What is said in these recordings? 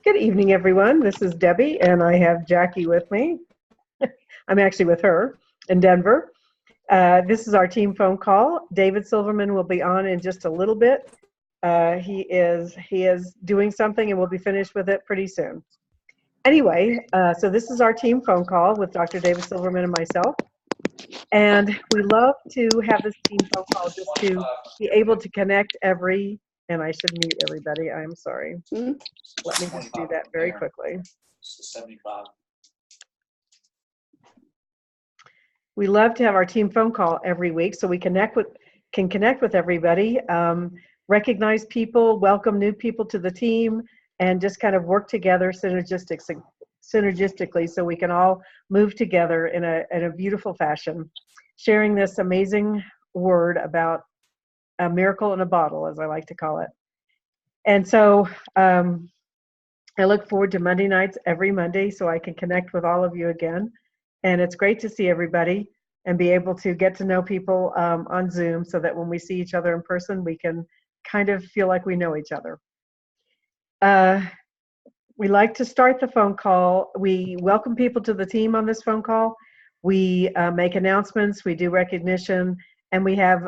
Good evening, everyone. This is Debbie, and I have Jackie with me. I'm actually with her in Denver. This is our team phone call. David Silverman will be on in just a little bit. He is doing something, and we'll be finished with it pretty soon. Anyway, so this is our team phone call with Dr. David Silverman and myself, and we love to have this team phone call just to be able to connect every. And I should mute everybody. I'm sorry. Let me just do that very quickly. We love to have our team phone call every week so we can connect with everybody, recognize people, welcome new people to the team, and just kind of work together synergistically so we can all move together in a beautiful fashion, sharing this amazing word about a miracle in a bottle, as I like to call it. And so I look forward to Monday nights every Monday so I can connect with all of you again. And it's great to see everybody and be able to get to know people on Zoom so that when we see each other in person, we can kind of feel like we know each other. We like to start the phone call. We welcome people to the team on this phone call. We make announcements, we do recognition, and we have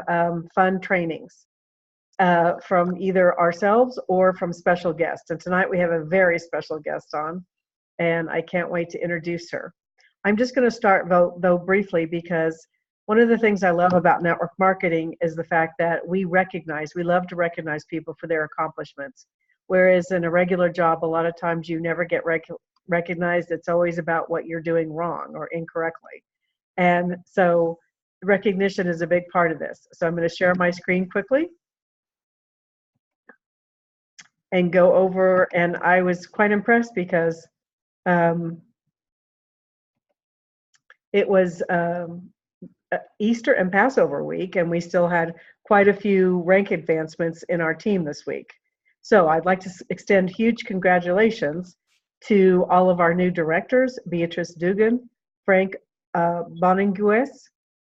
fun trainings from either ourselves or from special guests. And tonight we have a very special guest on, and I can't wait to introduce her. I'm just going to start though briefly because one of the things I love about network marketing is the fact that we love to recognize people for their accomplishments. Whereas in a regular job, a lot of times you never get recognized. It's always about what you're doing wrong or incorrectly. And so recognition is a big part of this. So I'm going to share my screen quickly and go over, and I was quite impressed because it was Easter and Passover week, and we still had quite a few rank advancements in our team this week. So I'd like to extend huge congratulations to all of our new directors, Beatrice Dugan, Frank Boningues,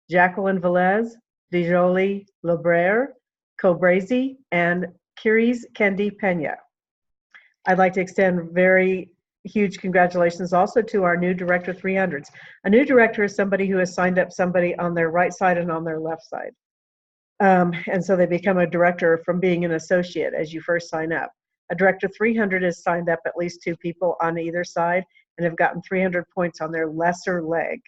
Jacqueline Velez, Dijoli Lebrere, Cobrazy, and Kiris Kendi Pena. I'd like to extend very huge congratulations also to our new Director 300s. A new director is somebody who has signed up somebody on their right side and on their left side. And so they become a director from being an associate as you first sign up. A Director 300 has signed up at least 2 people on either side and have gotten 300 points on their lesser leg.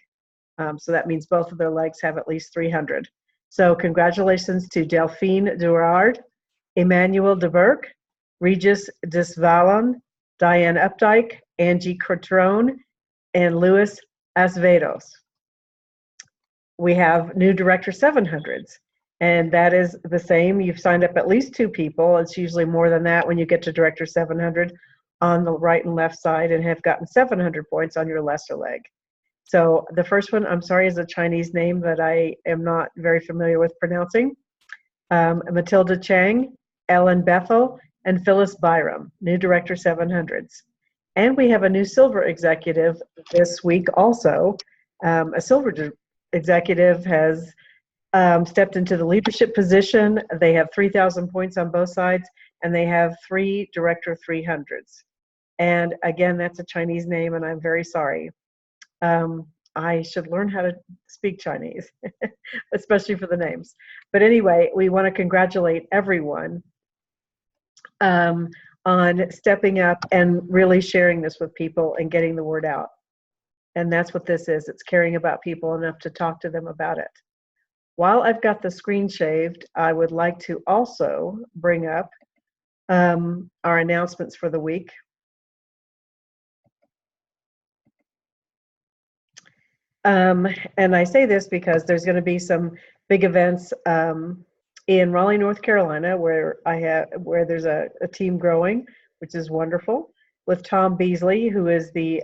So that means both of their legs have at least 300. So congratulations to Delphine Durard, Emmanuel de Burke, Regis Desvalon, Diane Updike, Angie Cortrone, and Louis Acevedos. We have new Director 700s, and that is the same. You've signed up at least 2 people. It's usually more than that when you get to Director 700 on the right and left side and have gotten 700 points on your lesser leg. So the first one, I'm sorry, is a Chinese name that I am not very familiar with pronouncing. Matilda Chang, Ellen Bethel, and Phyllis Byram, new Director 700s. And we have a new Silver executive this week also. A Silver executive has stepped into the leadership position. They have 3,000 points on both sides, and they have 3 Director 300s. And again, that's a Chinese name, and I'm very sorry. I should learn how to speak Chinese, especially for the names. But anyway, we want to congratulate everyone on stepping up and really sharing this with people and getting the word out. And that's what this is. It's caring about people enough to talk to them about it. While I've got the screen shaved, I would like to also bring up our announcements for the week. And I say this because there's going to be some big events in Raleigh, North Carolina, where there's a team growing, which is wonderful, with Tom Beasley, who is the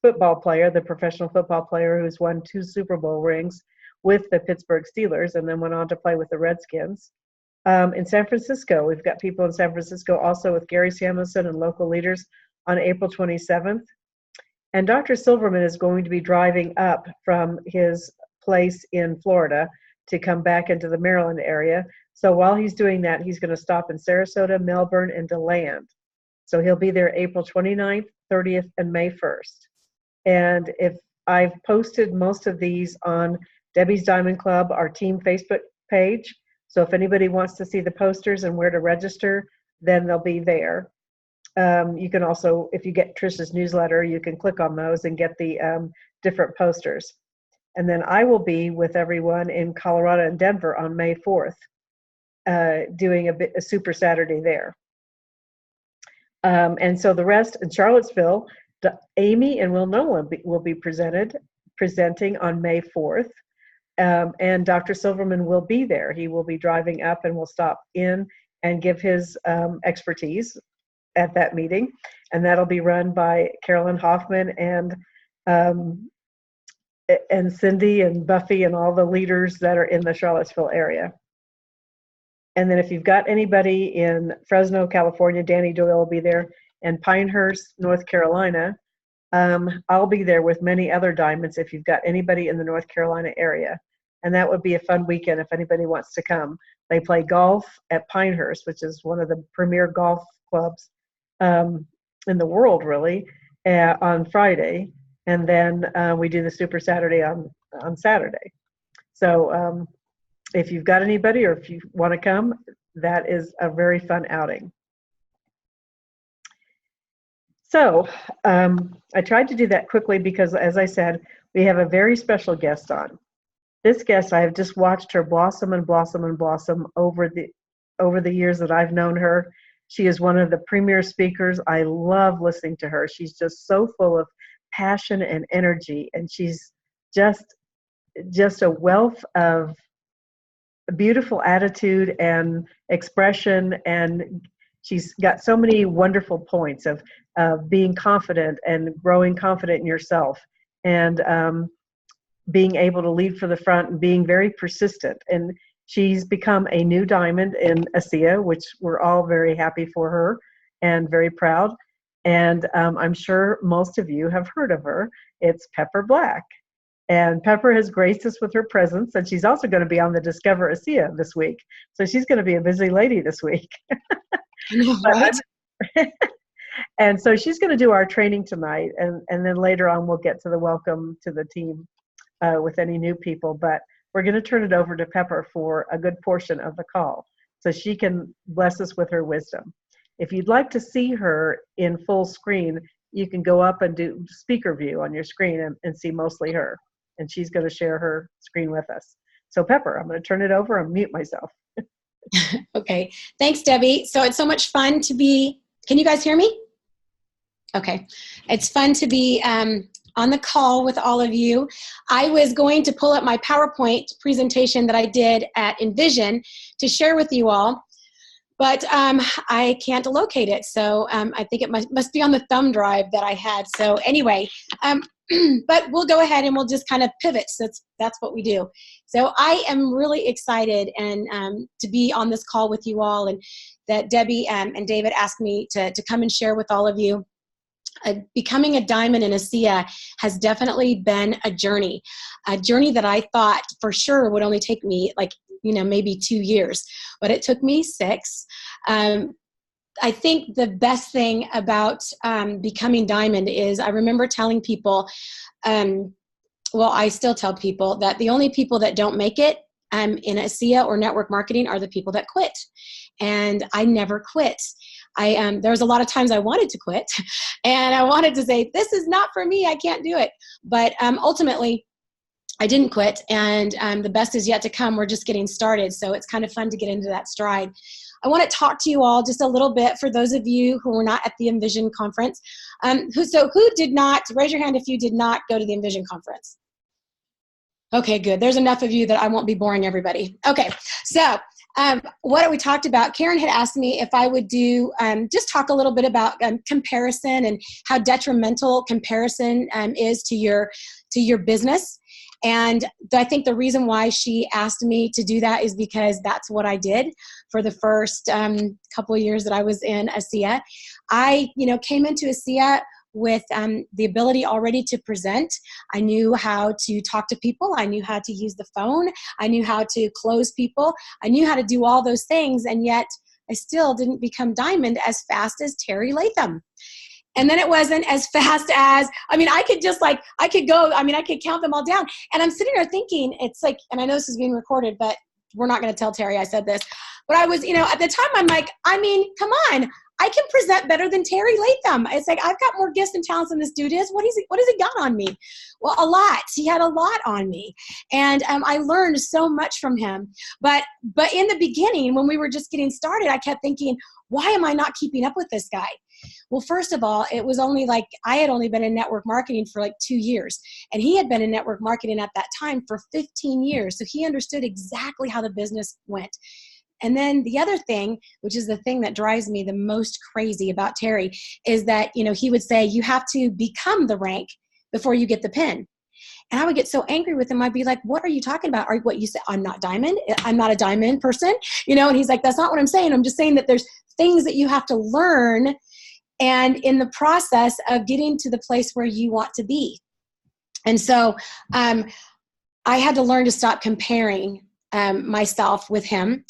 football player, the professional football player who's won 2 Super Bowl rings with the Pittsburgh Steelers and then went on to play with the Redskins. In San Francisco, we've got people in San Francisco also with Gary Samuelson and local leaders on April 27th. And Dr. Silverman is going to be driving up from his place in Florida to come back into the Maryland area. So while he's doing that, he's going to stop in Sarasota, Melbourne, and DeLand. So he'll be there April 29th, 30th, and May 1st. And if I've posted most of these on Debbie's Diamond Club, our team Facebook page. So if anybody wants to see the posters and where to register, then they'll be there. You can also, if you get Trish's newsletter, you can click on those and get the different posters. And then I will be with everyone in Colorado and Denver on May 4th, doing a Super Saturday there. And so the rest in Charlottesville, Amy and Will Nolan will be presenting on May 4th. And Dr. Silverman will be there. He will be driving up and will stop in and give his expertise at that meeting. And that'll be run by Carolyn Hoffman and Cindy and Buffy and all the leaders that are in the Charlottesville area. And then if you've got anybody in Fresno, California, Danny Doyle will be there, and Pinehurst, North Carolina. I'll be there with many other diamonds if you've got anybody in the North Carolina area. And that would be a fun weekend if anybody wants to come. They play golf at Pinehurst, which is one of the premier golf clubs in the world, really, on Friday. And then we do the Super Saturday on Saturday. So if you've got anybody or if you want to come, that is a very fun outing. So I tried to do that quickly because, as I said, we have a very special guest on. This guest, I have just watched her blossom and blossom and blossom over the years that I've known her. She is one of the premier speakers. I love listening to her. She's just so full of passion and energy, and she's just a wealth of beautiful attitude and expression, and she's got so many wonderful points of being confident and growing confident in yourself, and being able to lead for the front and being very persistent. And she's become a new diamond in ASEA, which we're all very happy for her and very proud. And I'm sure most of you have heard of her. It's Pepper Black. And Pepper has graced us with her presence, and she's also going to be on the Discover ASEA this week. So she's going to be a busy lady this week. Right? And so she's going to do our training tonight, and then later on we'll get to the welcome to the team with any new people. But we're going to turn it over to Pepper for a good portion of the call so she can bless us with her wisdom. If you'd like to see her in full screen, you can go up and do speaker view on your screen and see mostly her. And she's going to share her screen with us. So Pepper, I'm going to turn it over and mute myself. Okay. Thanks, Debbie. So it's so much fun to be, can you guys hear me? Okay. It's fun to be on the call with all of you. I was going to pull up my PowerPoint presentation that I did at Envision to share with you all, but I can't locate it. So I think it must be on the thumb drive that I had. So anyway, but we'll go ahead and we'll just kind of pivot. So that's what we do. So I am really excited and to be on this call with you all, and that Debbie and David asked me to come and share with all of you. Becoming a diamond in ASEA has definitely been a journey that I thought for sure would only take me maybe 2 years, but it took me 6. I think the best thing about becoming diamond is I remember telling people, I still tell people that the only people that don't make it in ASEA or network marketing are the people that quit. And I never quit. There was a lot of times I wanted to quit and I wanted to say, this is not for me, I can't do it. But ultimately, I didn't quit, and the best is yet to come. We're just getting started. So it's kind of fun to get into that stride. I want to talk to you all just a little bit for those of you who were not at the Envision conference. Who did not, raise your hand if you did not go to the Envision conference. Okay, good. There's enough of you that I won't be boring everybody. Okay, so what we talked about, Karen had asked me if I would do, just talk a little bit about comparison and how detrimental comparison is to your business. And I think the reason why she asked me to do that is because that's what I did for the first couple of years that I was in ASEA. I, came into ASEA with the ability already to present. I knew how to talk to people. I knew how to use the phone. I knew how to close people. I knew how to do all those things. And yet I still didn't become diamond as fast as Terry Latham. And then it wasn't as fast as, I could count them all down. And I'm sitting there thinking, it's like, and I know this is being recorded, but we're not going to tell Terry I said this. But I was, at the time, I'm like, come on. I can present better than Terry Latham. It's like, I've got more gifts and talents than this dude is. What has he got on me? Well, a lot. He had a lot on me. And I learned so much from him. But in the beginning, when we were just getting started, I kept thinking, why am I not keeping up with this guy? Well, first of all, it was only like I had only been in network marketing for like 2 years, and he had been in network marketing at that time for 15 years. So he understood exactly how the business went. And then the other thing, which is the thing that drives me the most crazy about Terry, is that, he would say, you have to become the rank before you get the pin. And I would get so angry with him. I'd be like, what are you talking about? What you said, I'm not diamond. I'm not a diamond person, and he's like, that's not what I'm saying. I'm just saying that there's things that you have to learn, and in the process of getting to the place where you want to be. And so I had to learn to stop comparing myself with him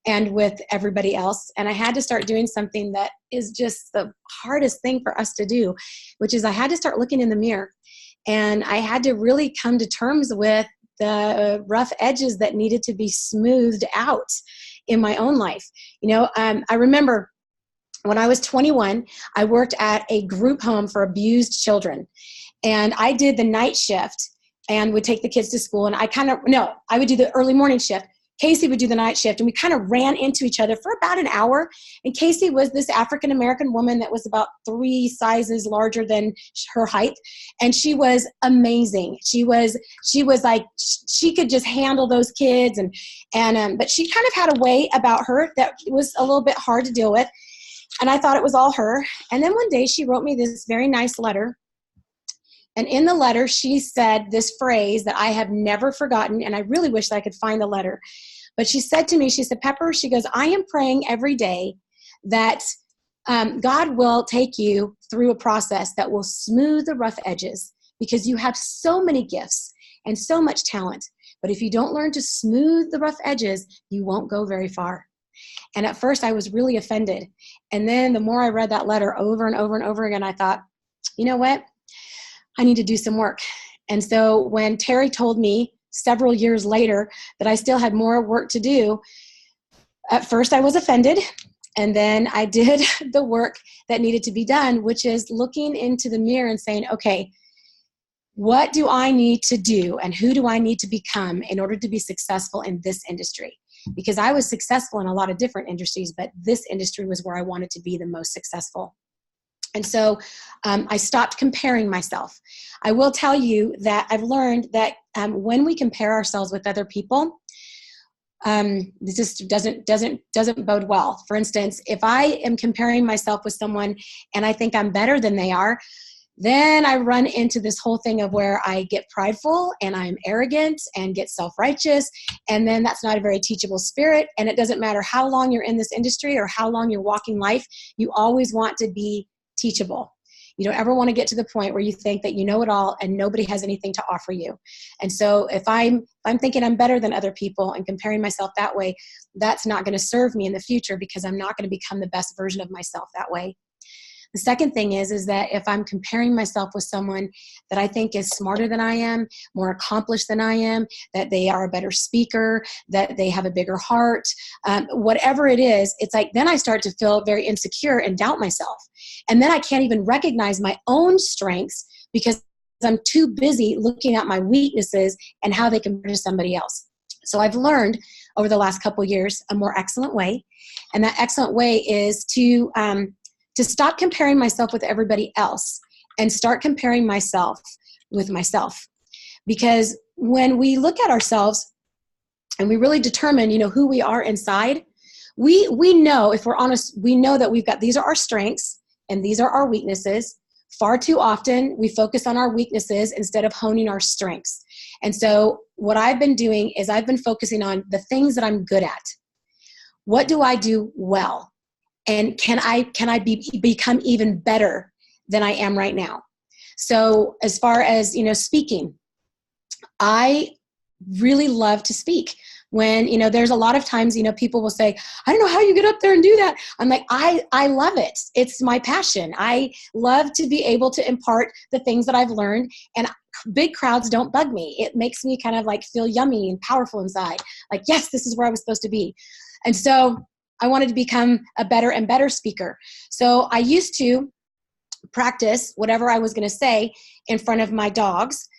and with everybody else. And I had to start doing something that is just the hardest thing for us to do, which is I had to start looking in the mirror. And I had to really come to terms with the rough edges that needed to be smoothed out in my own life. I remember when I was 21, I worked at a group home for abused children. And I did the night shift and would take the kids to school. And I would do the early morning shift. Casey would do the night shift, and we kind of ran into each other for about an hour. And Casey was this African-American woman that was about 3 sizes larger than her height. And she was amazing. She was like, she could just handle those kids. But she kind of had a way about her that was a little bit hard to deal with. And I thought it was all her. And then one day she wrote me this very nice letter. And in the letter, she said this phrase that I have never forgotten, and I really wish that I could find the letter. But she said to me, she said, Pepper, she goes, I am praying every day that God will take you through a process that will smooth the rough edges, because you have so many gifts and so much talent. But if you don't learn to smooth the rough edges, you won't go very far. And at first I was really offended. And then the more I read that letter over and over and over again, I thought, you know what? I need to do some work. And so when Terry told me several years later that I still had more work to do, at first I was offended. And then I did the work that needed to be done, which is looking into the mirror and saying, okay, what do I need to do and who do I need to become in order to be successful in this industry? Because I was successful in a lot of different industries, but this industry was where I wanted to be the most successful. And so I stopped comparing myself. I will tell you that I've learned that when we compare ourselves with other people, this just doesn't bode well. For instance, if I am comparing myself with someone and I think I'm better than they are, then I run into this whole thing of where I get prideful and I'm arrogant and get self-righteous. And then that's not a very teachable spirit. And it doesn't matter how long you're in this industry or how long you're walking life, you always want to be teachable. You don't ever want to get to the point where you think that you know it all and nobody has anything to offer you. And so if I'm thinking I'm better than other people and comparing myself that way, that's not going to serve me in the future, because I'm not going to become the best version of myself that way. The second thing is that if I'm comparing myself with someone that I think is smarter than I am, more accomplished than I am, that they are a better speaker, that they have a bigger heart, whatever it is, it's like then I start to feel very insecure and doubt myself. And then I can't even recognize my own strengths because I'm too busy looking at my weaknesses and how they compare to somebody else. So I've learned over the last couple of years a more excellent way. And that excellent way is to stop comparing myself with everybody else and start comparing myself with myself. Because when we look at ourselves and we really determine, who we are inside, we know, if we're honest, we know that we've got, these are our strengths and these are our weaknesses. Far too often we focus on our weaknesses instead of honing our strengths. And so what I've been doing is I've been focusing on the things that I'm good at. What do I do well? And can I become even better than I am right now? So as far as, speaking, I really love to speak. when, there's a lot of times, people will say, I don't know how you get up there and do that. I'm like, I love it. It's my passion. I love to be able to impart the things that I've learned, and big crowds don't bug me. It makes me kind of like feel yummy and powerful inside. Like, yes, this is where I was supposed to be. And so I wanted to become a better and better speaker. So I used to practice whatever I was going to say in front of my dogs.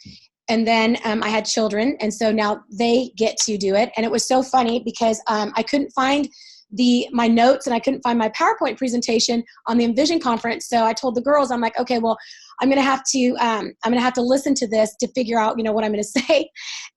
And then I had children, and so now they get to do it. And it was so funny because I couldn't find my notes, and I couldn't find my PowerPoint presentation on the Envision conference. So I told the girls, I'm like, okay, well, I'm gonna have to listen to this to figure out, what I'm gonna say.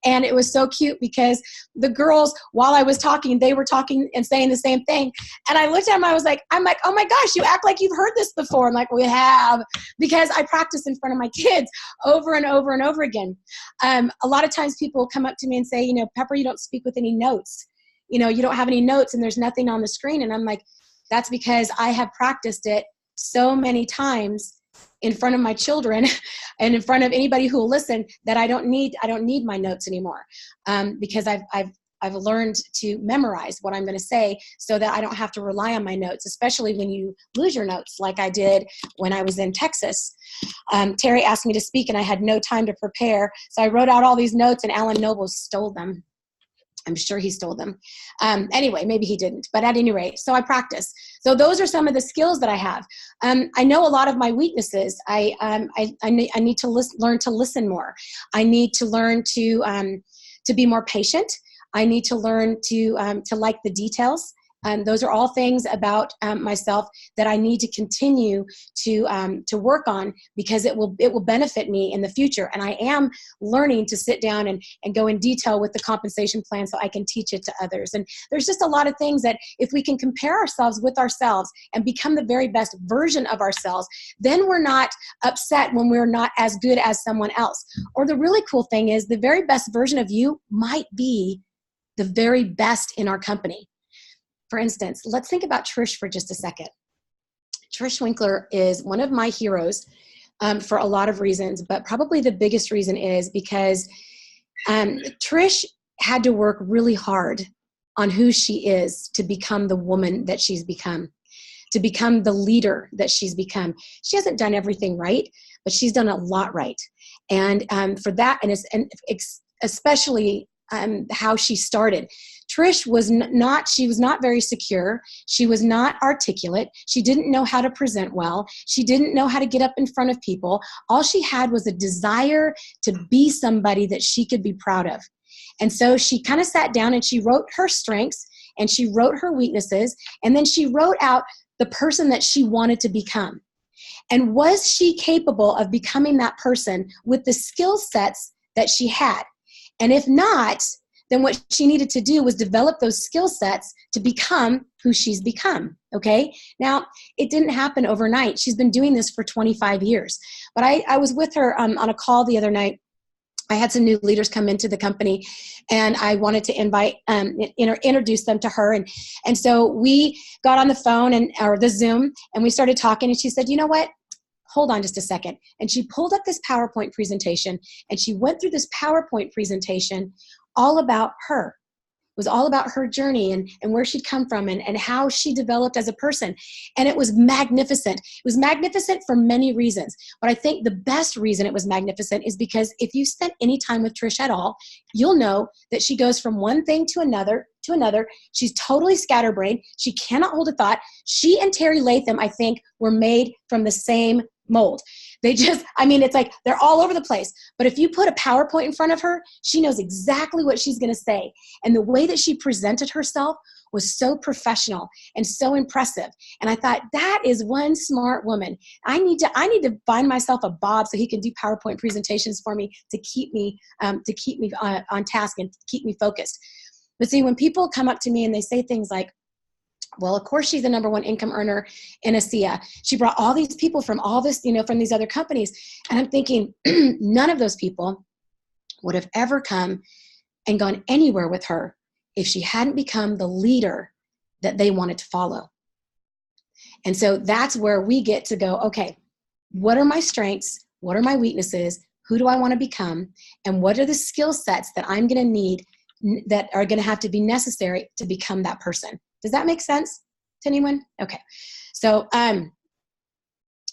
And it was so cute because the girls, while I was talking, they were talking and saying the same thing. And I looked at them, I'm like, oh my gosh, you act like you've heard this before. I'm like, we have, because I practice in front of my kids over and over and over again. A lot of times people come up to me and say, Pepper, you don't speak with any notes. You don't have any notes and there's nothing on the screen. And I'm like, that's because I have practiced it so many times in front of my children and in front of anybody who will listen that I don't need my notes anymore, because I've learned to memorize what I'm going to say so that I don't have to rely on my notes, especially when you lose your notes like I did when I was in Texas. Terry asked me to speak and I had no time to prepare. So I wrote out all these notes and Alan Noble stole them. I'm sure he stole them. Anyway, maybe he didn't, but at any rate, so I practice. So those are some of the skills that I have. I know a lot of my weaknesses. I need to learn to listen more. I need to learn to be more patient. I need to learn to like the details. Those are all things about myself that I need to continue to work on, because it will benefit me in the future. And I am learning to sit down and go in detail with the compensation plan so I can teach it to others. And there's just a lot of things that if we can compare ourselves with ourselves and become the very best version of ourselves, then we're not upset when we're not as good as someone else. Or the really cool thing is the very best version of you might be the very best in our company. For instance, let's think about Trish for just a second. Trish Winkler is one of my heroes for a lot of reasons, but probably the biggest reason is because Trish had to work really hard on who she is to become the woman that she's become, to become the leader that she's become. She hasn't done everything right, but she's done a lot right. And for that, and especially how she started. Trish was not very secure. She was not articulate. She didn't know how to present well. She didn't know how to get up in front of people. All she had was a desire to be somebody that she could be proud of. And so she kind of sat down and she wrote her strengths and she wrote her weaknesses, and then she wrote out the person that she wanted to become. And was she capable of becoming that person with the skill sets that she had? And if not, then what she needed to do was develop those skill sets to become who she's become, okay? Now, it didn't happen overnight. She's been doing this for 25 years. But I was with her on a call the other night. I had some new leaders come into the company, and I wanted to introduce them to her. And so we got on the phone or the Zoom, and we started talking, and she said, you know what? Hold on just a second. And she pulled up this PowerPoint presentation, and she went through this PowerPoint presentation all about her. It was all about her journey and where she'd come from and how she developed as a person. And it was magnificent. It was magnificent for many reasons. But I think the best reason it was magnificent is because if you spent any time with Trish at all, you'll know that she goes from one thing to another. She's totally scatterbrained. She cannot hold a thought. She and Terry Latham, I think, were made from the same mold. It's like they're all over the place. But if you put a PowerPoint in front of her, she knows exactly what she's going to say. And the way that she presented herself was so professional and so impressive. And I thought, that is one smart woman. I need to find myself a Bob so he can do PowerPoint presentations for me to keep me on task and keep me focused. But see, when people come up to me and they say things like, well, of course she's the #1 income earner in ASEA. She brought all these people from all this, from these other companies. And I'm thinking, none of those people would have ever come and gone anywhere with her if she hadn't become the leader that they wanted to follow. And so that's where we get to go, okay, what are my strengths? What are my weaknesses? Who do I want to become? And what are the skill sets that I'm going to need that are going to have to be necessary to become that person. Does that make sense to anyone? Okay. So,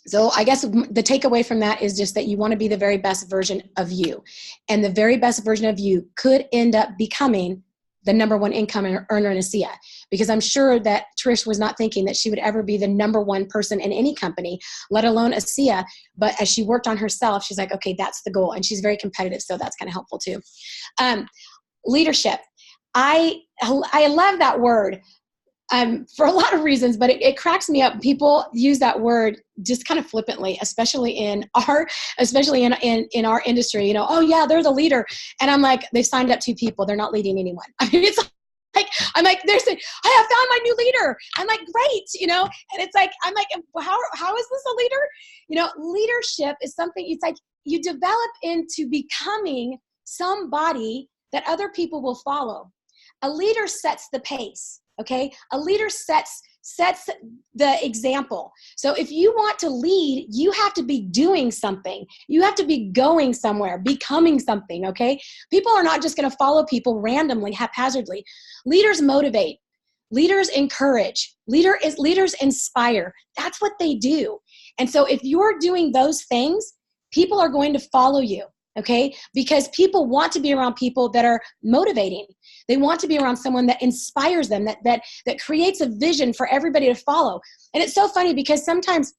so I guess the takeaway from that is just that you want to be the very best version of you. And the very best version of you could end up becoming the number one income earner in ASEA. Because I'm sure that Trish was not thinking that she would ever be the number one person in any company, let alone ASEA. But as she worked on herself, she's like, okay, that's the goal. And she's very competitive, so that's kind of helpful too. Leadership. I love that word. For a lot of reasons, but it cracks me up. People use that word just kind of flippantly, especially in our industry. You know, oh yeah, they're the leader, and I'm like, they've signed up 2 people. They're not leading anyone. I mean, it's like I'm like, I have found my new leader. I'm like, great, you know, and it's like I'm like, how is this a leader? You know, leadership is something. It's like you develop into becoming somebody that other people will follow. A leader sets the pace. Okay, a leader sets the example. So if you want to lead, you have to be doing something. You have to be going somewhere, becoming something, okay? People are not just going to follow people randomly, haphazardly. Leaders motivate. Leaders encourage. Leaders inspire. That's what they do. And so if you're doing those things, people are going to follow you. Okay, because people want to be around people that are motivating. They want to be around someone that inspires them, that creates a vision for everybody to follow. And it's so funny because sometimes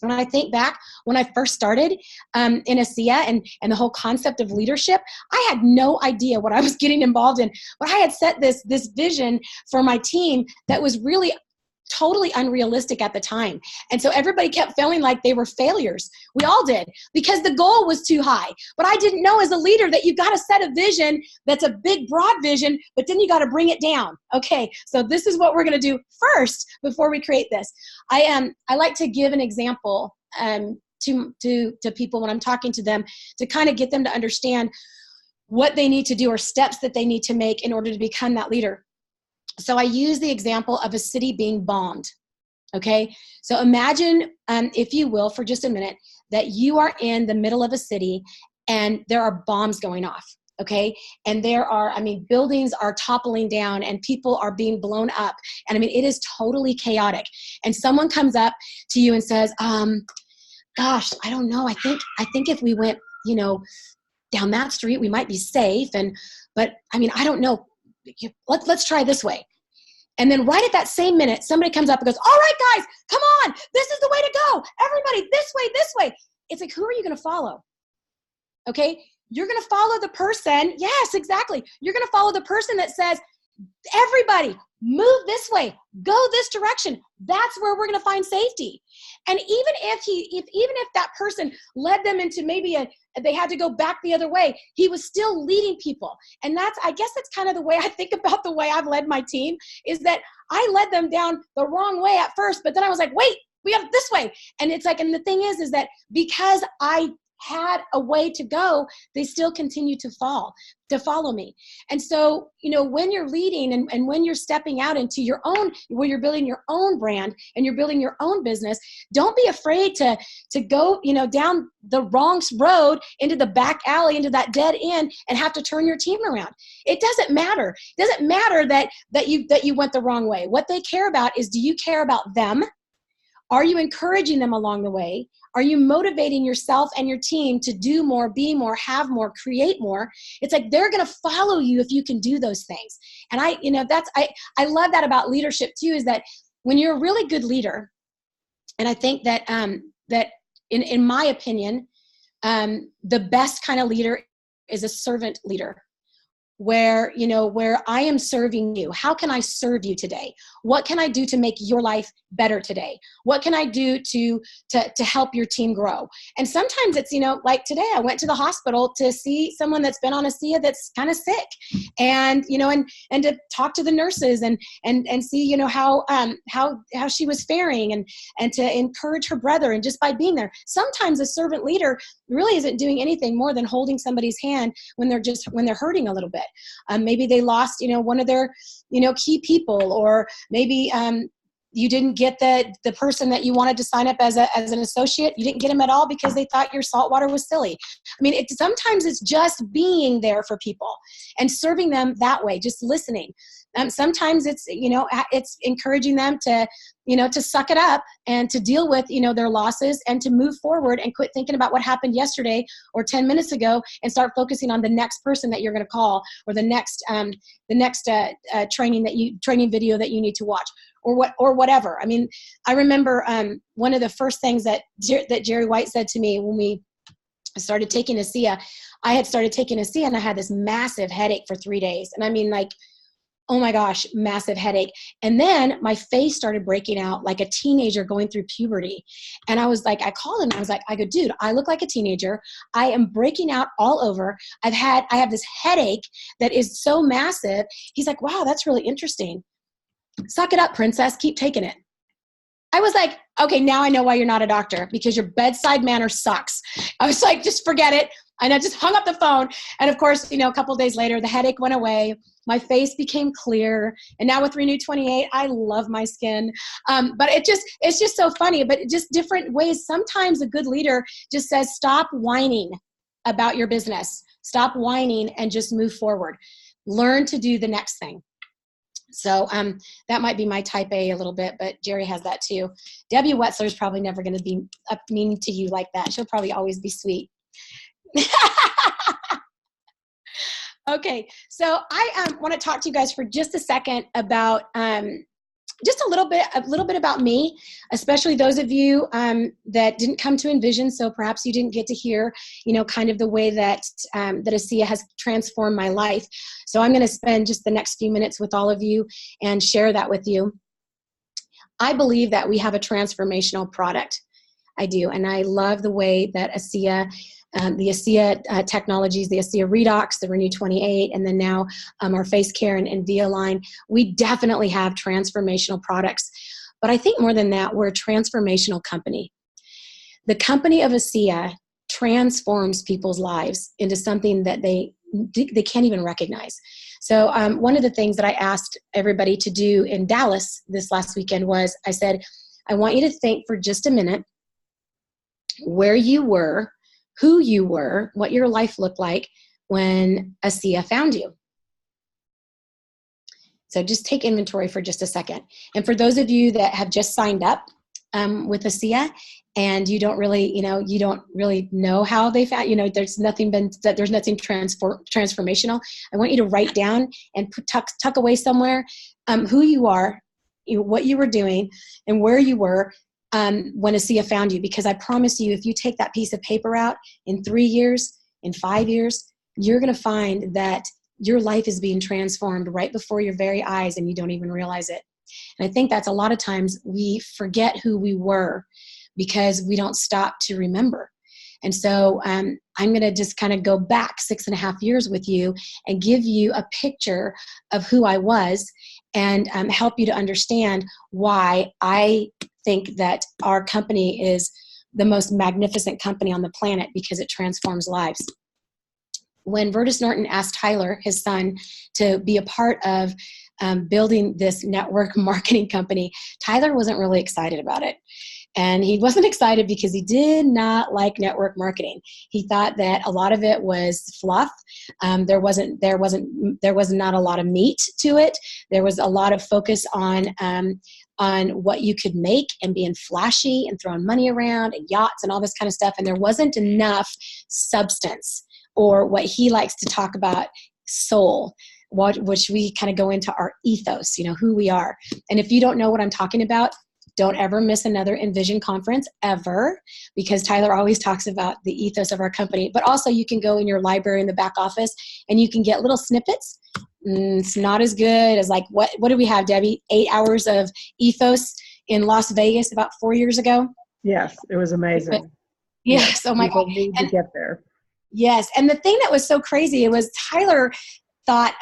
when I think back, when I first started in ASEA and the whole concept of leadership, I had no idea what I was getting involved in. But I had set this vision for my team that was really totally unrealistic at the time. And so everybody kept feeling like they were failures. We all did, because the goal was too high. But I didn't know as a leader that you got to set a vision that's a big, broad vision, but then you got to bring it down. Okay, so this is what we're going to do first before we create this. I like to give an example to people when I'm talking to them to kind of get them to understand what they need to do or steps that they need to make in order to become that leader. So I use the example of a city being bombed, okay? So imagine, if you will, for just a minute, that you are in the middle of a city and there are bombs going off, okay? And there are, buildings are toppling down and people are being blown up. And it is totally chaotic. And someone comes up to you and says, gosh, I don't know. I think if we went, down that street, we might be safe. But I don't know. Let's try this way. And then right at that same minute, somebody comes up and goes, all right, guys, come on. This is the way to go. Everybody, this way. It's like, who are you going to follow? Okay. You're going to follow the person. Yes, exactly. You're going to follow the person that says, everybody move this way, go this direction. That's where we're going to find safety. And even if that person led them into maybe they had to go back the other way, he was still leading people. And I guess that's kind of the way I think about the way I've led my team, is that I led them down the wrong way at first, but then I was like, wait, we got it this way. And it's like, and the thing is that because I had a way to go, they still continue to follow me. And so, when you're leading and when you're stepping out into your own, where you're building your own brand and you're building your own business, don't be afraid to go, down the wrong road into the back alley, into that dead end, and have to turn your team around. It doesn't matter. It doesn't matter that you went the wrong way. What they care about is, do you care about them? Are you encouraging them along the way? Are you motivating yourself and your team to do more, be more, have more, create more? It's like they're going to follow you if you can do those things. And I love that about leadership too, is that when you're a really good leader, and I think that that in my opinion, the best kind of leader is a servant leader. Where I am serving you. How can I serve you today? What can I do to make your life better today? What can I do to help your team grow? And sometimes it's, like today I went to the hospital to see someone that's been on ASEA that's kind of sick, and and to talk to the nurses and see, how she was faring and to encourage her brother, and just by being there. Sometimes a servant leader really isn't doing anything more than holding somebody's hand when they're hurting a little bit. Maybe they lost, one of their, key people, or maybe you didn't get the person that you wanted to sign up as an associate. You didn't get them at all because they thought your saltwater was silly. I mean, sometimes it's just being there for people and serving them that way, just listening. Sometimes it's, it's encouraging them to, to suck it up and to deal with, their losses and to move forward and quit thinking about what happened yesterday or 10 minutes ago and start focusing on the next person that you're going to call or the next training video that you need to watch or whatever. I mean, I remember one of the first things that Jerry White said to me when we started taking ASEA. I had started taking ASEA and I had this massive headache for 3 days. And I mean, like, oh my gosh, massive headache. And then my face started breaking out like a teenager going through puberty. And I was like, I called him. I was like, dude, I look like a teenager. I am breaking out all over. I have this headache that is so massive. He's like, wow, that's really interesting. Suck it up, princess. Keep taking it. I was like, okay, now I know why you're not a doctor, because your bedside manner sucks. I was like, just forget it. And I just hung up the phone. And of course, a couple of days later, the headache went away. My face became clear. And now with Renew 28, I love my skin. But it's just so funny, but just different ways. Sometimes a good leader just says, stop whining about your business. Stop whining and just move forward. Learn to do the next thing. So that might be my type A a little bit, but Jerry has that too. Debbie Wetzler is probably never going to be mean to you like that. She'll probably always be sweet. Okay, so I want to talk to you guys for just a second about just a little bit about me, especially those of you that didn't come to Envision. So perhaps you didn't get to hear, kind of the way that that ASEA has transformed my life. So I'm going to spend just the next few minutes with all of you and share that with you. I believe that we have a transformational product. I do, and I love the way that ASEA. The ASEA technologies, the ASEA Redox, the Renew 28, and then now our Face Care and ViaLine, we definitely have transformational products. But I think more than that, we're a transformational company. The company of ASEA transforms people's lives into something that they can't even recognize. So one of the things that I asked everybody to do in Dallas this last weekend was, I said, I want you to think for just a minute where you were, who you were, what your life looked like when ASEA found you. So just take inventory for just a second. And for those of you that have just signed up with ASEA and you don't really, you don't really know how they found, there's nothing transformational. I want you to write down and tuck away somewhere who you are, what you were doing, and where you were when ASEA found you, because I promise you, if you take that piece of paper out in 3 years, in 5 years, you're going to find that your life is being transformed right before your very eyes and you don't even realize it. And I think that's a lot of times we forget who we were because we don't stop to remember. And so I'm going to just kind of go back 6.5 years with you and give you a picture of who I was and help you to understand why I think that our company is the most magnificent company on the planet, because it transforms lives. When Vertus Norton asked Tyler, his son, to be a part of building this network marketing company, Tyler wasn't really excited about it. And he wasn't excited because he did not like network marketing. He thought that a lot of it was fluff. There was not a lot of meat to it. There was a lot of focus on what you could make and being flashy and throwing money around and yachts and all this kind of stuff. And there wasn't enough substance, or what he likes to talk about, soul, which we kind of go into our ethos, who we are. And if you don't know what I'm talking about, don't ever miss another Envision conference ever, because Tyler always talks about the ethos of our company. But also you can go in your library in the back office and you can get little snippets. It's not as good as like, what do we have, Debbie? 8 hours of ethos in Las Vegas about 4 years ago. Yes, it was amazing. Yes, oh my God. People need to get there. Yes, and the thing that was so crazy, it was Tyler thought,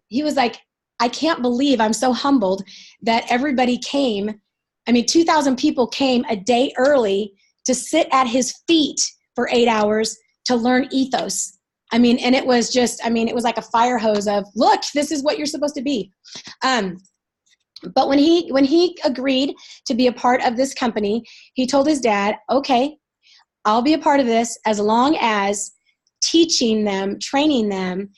he was like, I can't believe, I'm so humbled that everybody came. 2,000 people came a day early to sit at his feet for 8 hours to learn ethos. And it was just, it was like a fire hose of, look, this is what you're supposed to be. But when he agreed to be a part of this company, he told his dad, okay, I'll be a part of this as long as teaching them, training them,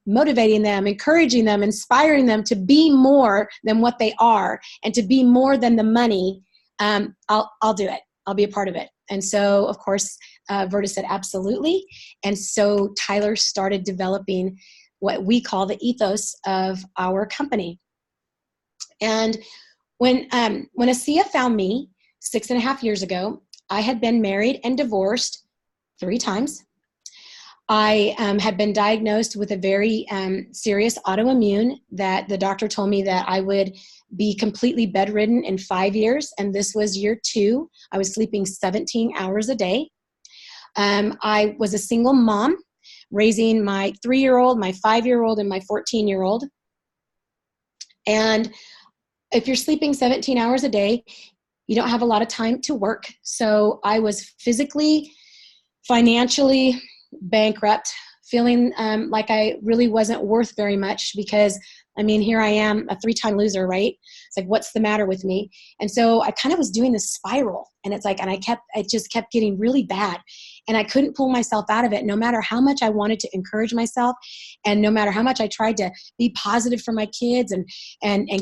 motivating them, encouraging them, inspiring them to be more than what they are and to be more than the money. I'll do it. I'll be a part of it. And so, of course, Verta said absolutely. And so Tyler started developing what we call the ethos of our company. And when ASEA found me 6.5 years ago, I had been married and divorced 3 times. I had been diagnosed with a very serious autoimmune that the doctor told me that I would be completely bedridden in 5 years. And this was year 2. I was sleeping 17 hours a day. I was a single mom raising my 3-year-old, my 5-year-old, and my 14-year-old. And if you're sleeping 17 hours a day, you don't have a lot of time to work. So I was physically, financially bankrupt, feeling like I really wasn't worth very much because, I mean, here I am, a 3-time loser, right? It's like, what's the matter with me? And so I kind of was doing this spiral, and it's like, and it just kept getting really bad, and I couldn't pull myself out of it, no matter how much I wanted to encourage myself, and no matter how much I tried to be positive for my kids and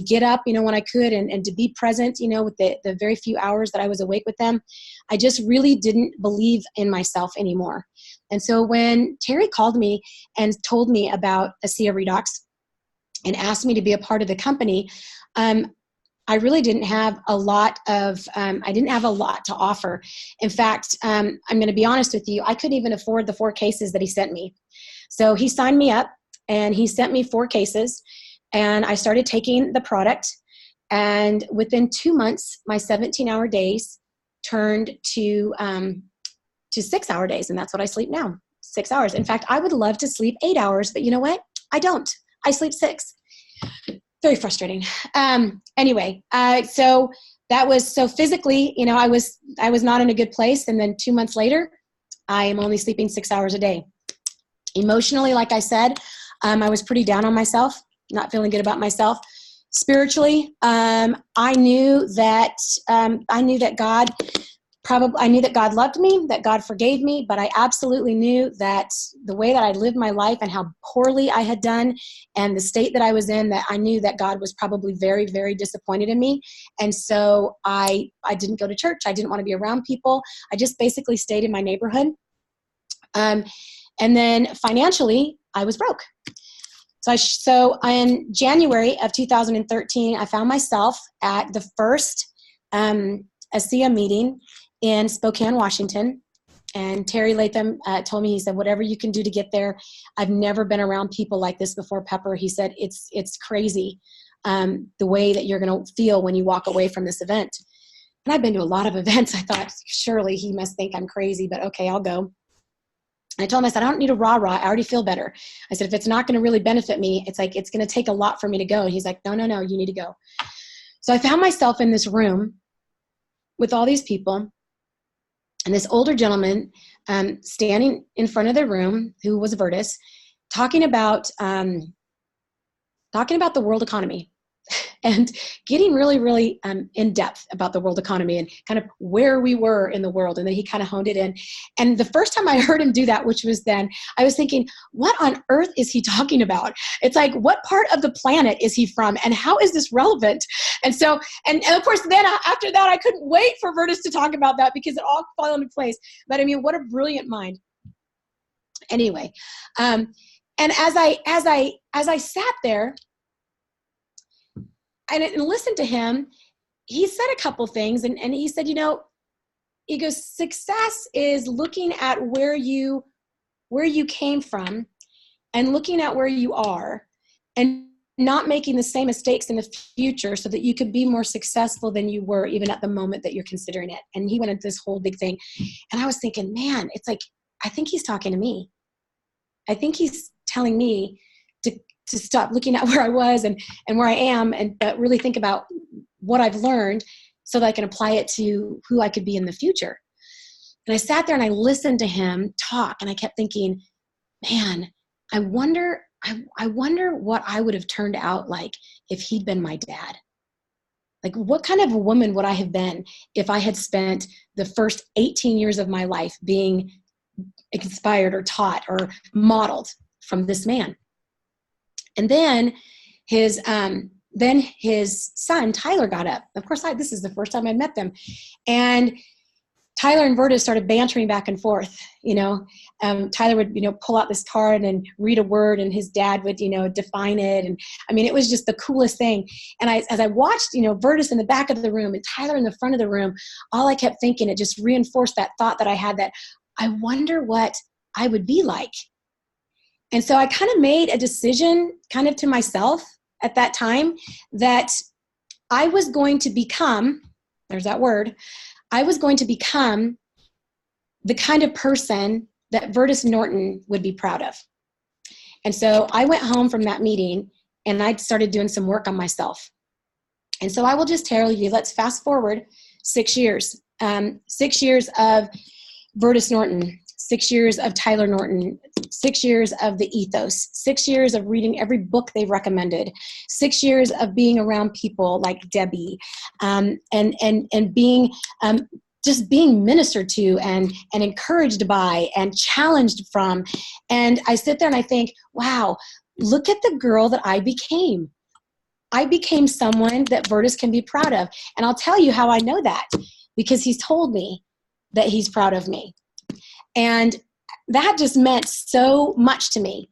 get up, when I could, and to be present, with the very few hours that I was awake with them. I just really didn't believe in myself anymore. And so when Terry called me and told me about ASEA Redox and asked me to be a part of the company, I really didn't have a lot to offer. In fact, I'm going to be honest with you, I couldn't even afford the 4 cases that he sent me. So he signed me up and he sent me 4 cases, and I started taking the product. And within 2 months, my 17-hour days turned to 6-hour days. And that's what I sleep now, 6 hours. In fact, I would love to sleep 8 hours, but you know what? I don't. I sleep 6. Very frustrating. Anyway, so that was, so physically, I was not in a good place. And then 2 months later, I am only sleeping 6 hours a day. Emotionally, like I said, I was pretty down on myself, not feeling good about myself. Spiritually, I knew that God loved me, that God forgave me, but I absolutely knew that the way that I lived my life and how poorly I had done and the state that I was in, that I knew that God was probably very, very disappointed in me. And so I didn't go to church. I didn't want to be around people. I just basically stayed in my neighborhood. And then financially, I was broke. So in January of 2013, I found myself at the first ASEA meeting in Spokane, Washington. And Terry Latham told me, he said, whatever you can do to get there. I've never been around people like this before, Pepper. He said, it's crazy the way that you're going to feel when you walk away from this event. And I've been to a lot of events. I thought, surely he must think I'm crazy, but okay, I'll go. I told him, I said, I don't need a rah-rah. I already feel better. I said, if it's not going to really benefit me, it's like, it's going to take a lot for me to go. And he's like, no, you need to go. So I found myself in this room with all these people, and this older gentleman standing in front of the room, who was Vertus, talking about the world economy and getting really, really in depth about the world economy and kind of where we were in the world. And then he kind of honed it in. And the first time I heard him do that, which was then, I was thinking, what on earth is he talking about? It's like, what part of the planet is he from? And how is this relevant? And so, and of course, then after that, I couldn't wait for Vertus to talk about that because it all fell into place. But I mean, what a brilliant mind. Anyway, and as I sat there, and listened to him, he said a couple things, and he said, he goes, success is looking at where you came from and looking at where you are and not making the same mistakes in the future so that you could be more successful than you were even at the moment that you're considering it. And he went into this whole big thing. And I was thinking, man, it's like, I think he's talking to me. I think he's telling me to stop looking at where I was and where I am, and really think about what I've learned so that I can apply it to who I could be in the future. And I sat there and I listened to him talk, and I kept thinking, man, I wonder what I would have turned out like if he'd been my dad. Like, what kind of a woman would I have been if I had spent the first 18 years of my life being inspired or taught or modeled from this man? And then his son, Tyler, got up. Of course, this is the first time I met them. And Tyler and Vertus started bantering back and forth. Tyler would, pull out this card and read a word, and his dad would, define it. And I mean, it was just the coolest thing. And as I watched, Vertus in the back of the room and Tyler in the front of the room, all I kept thinking, it just reinforced that thought that I had, that I wonder what I would be like. And so I kind of made a decision kind of to myself at that time that I was going to become, there's that word, I was going to become the kind of person that Vertus Norton would be proud of. And so I went home from that meeting and I started doing some work on myself. And so I will just tell you, let's fast forward 6 years. 6 years of Vertus Norton, 6 years of Tyler Norton, 6 years of the ethos, 6 years of reading every book they've recommended, 6 years of being around people like Debbie, and being just being ministered to and encouraged by and challenged from. And I sit there and I think, wow, look at the girl that I became. I became someone that Vertus can be proud of. And I'll tell you how I know that, because he's told me that he's proud of me. And that just meant so much to me.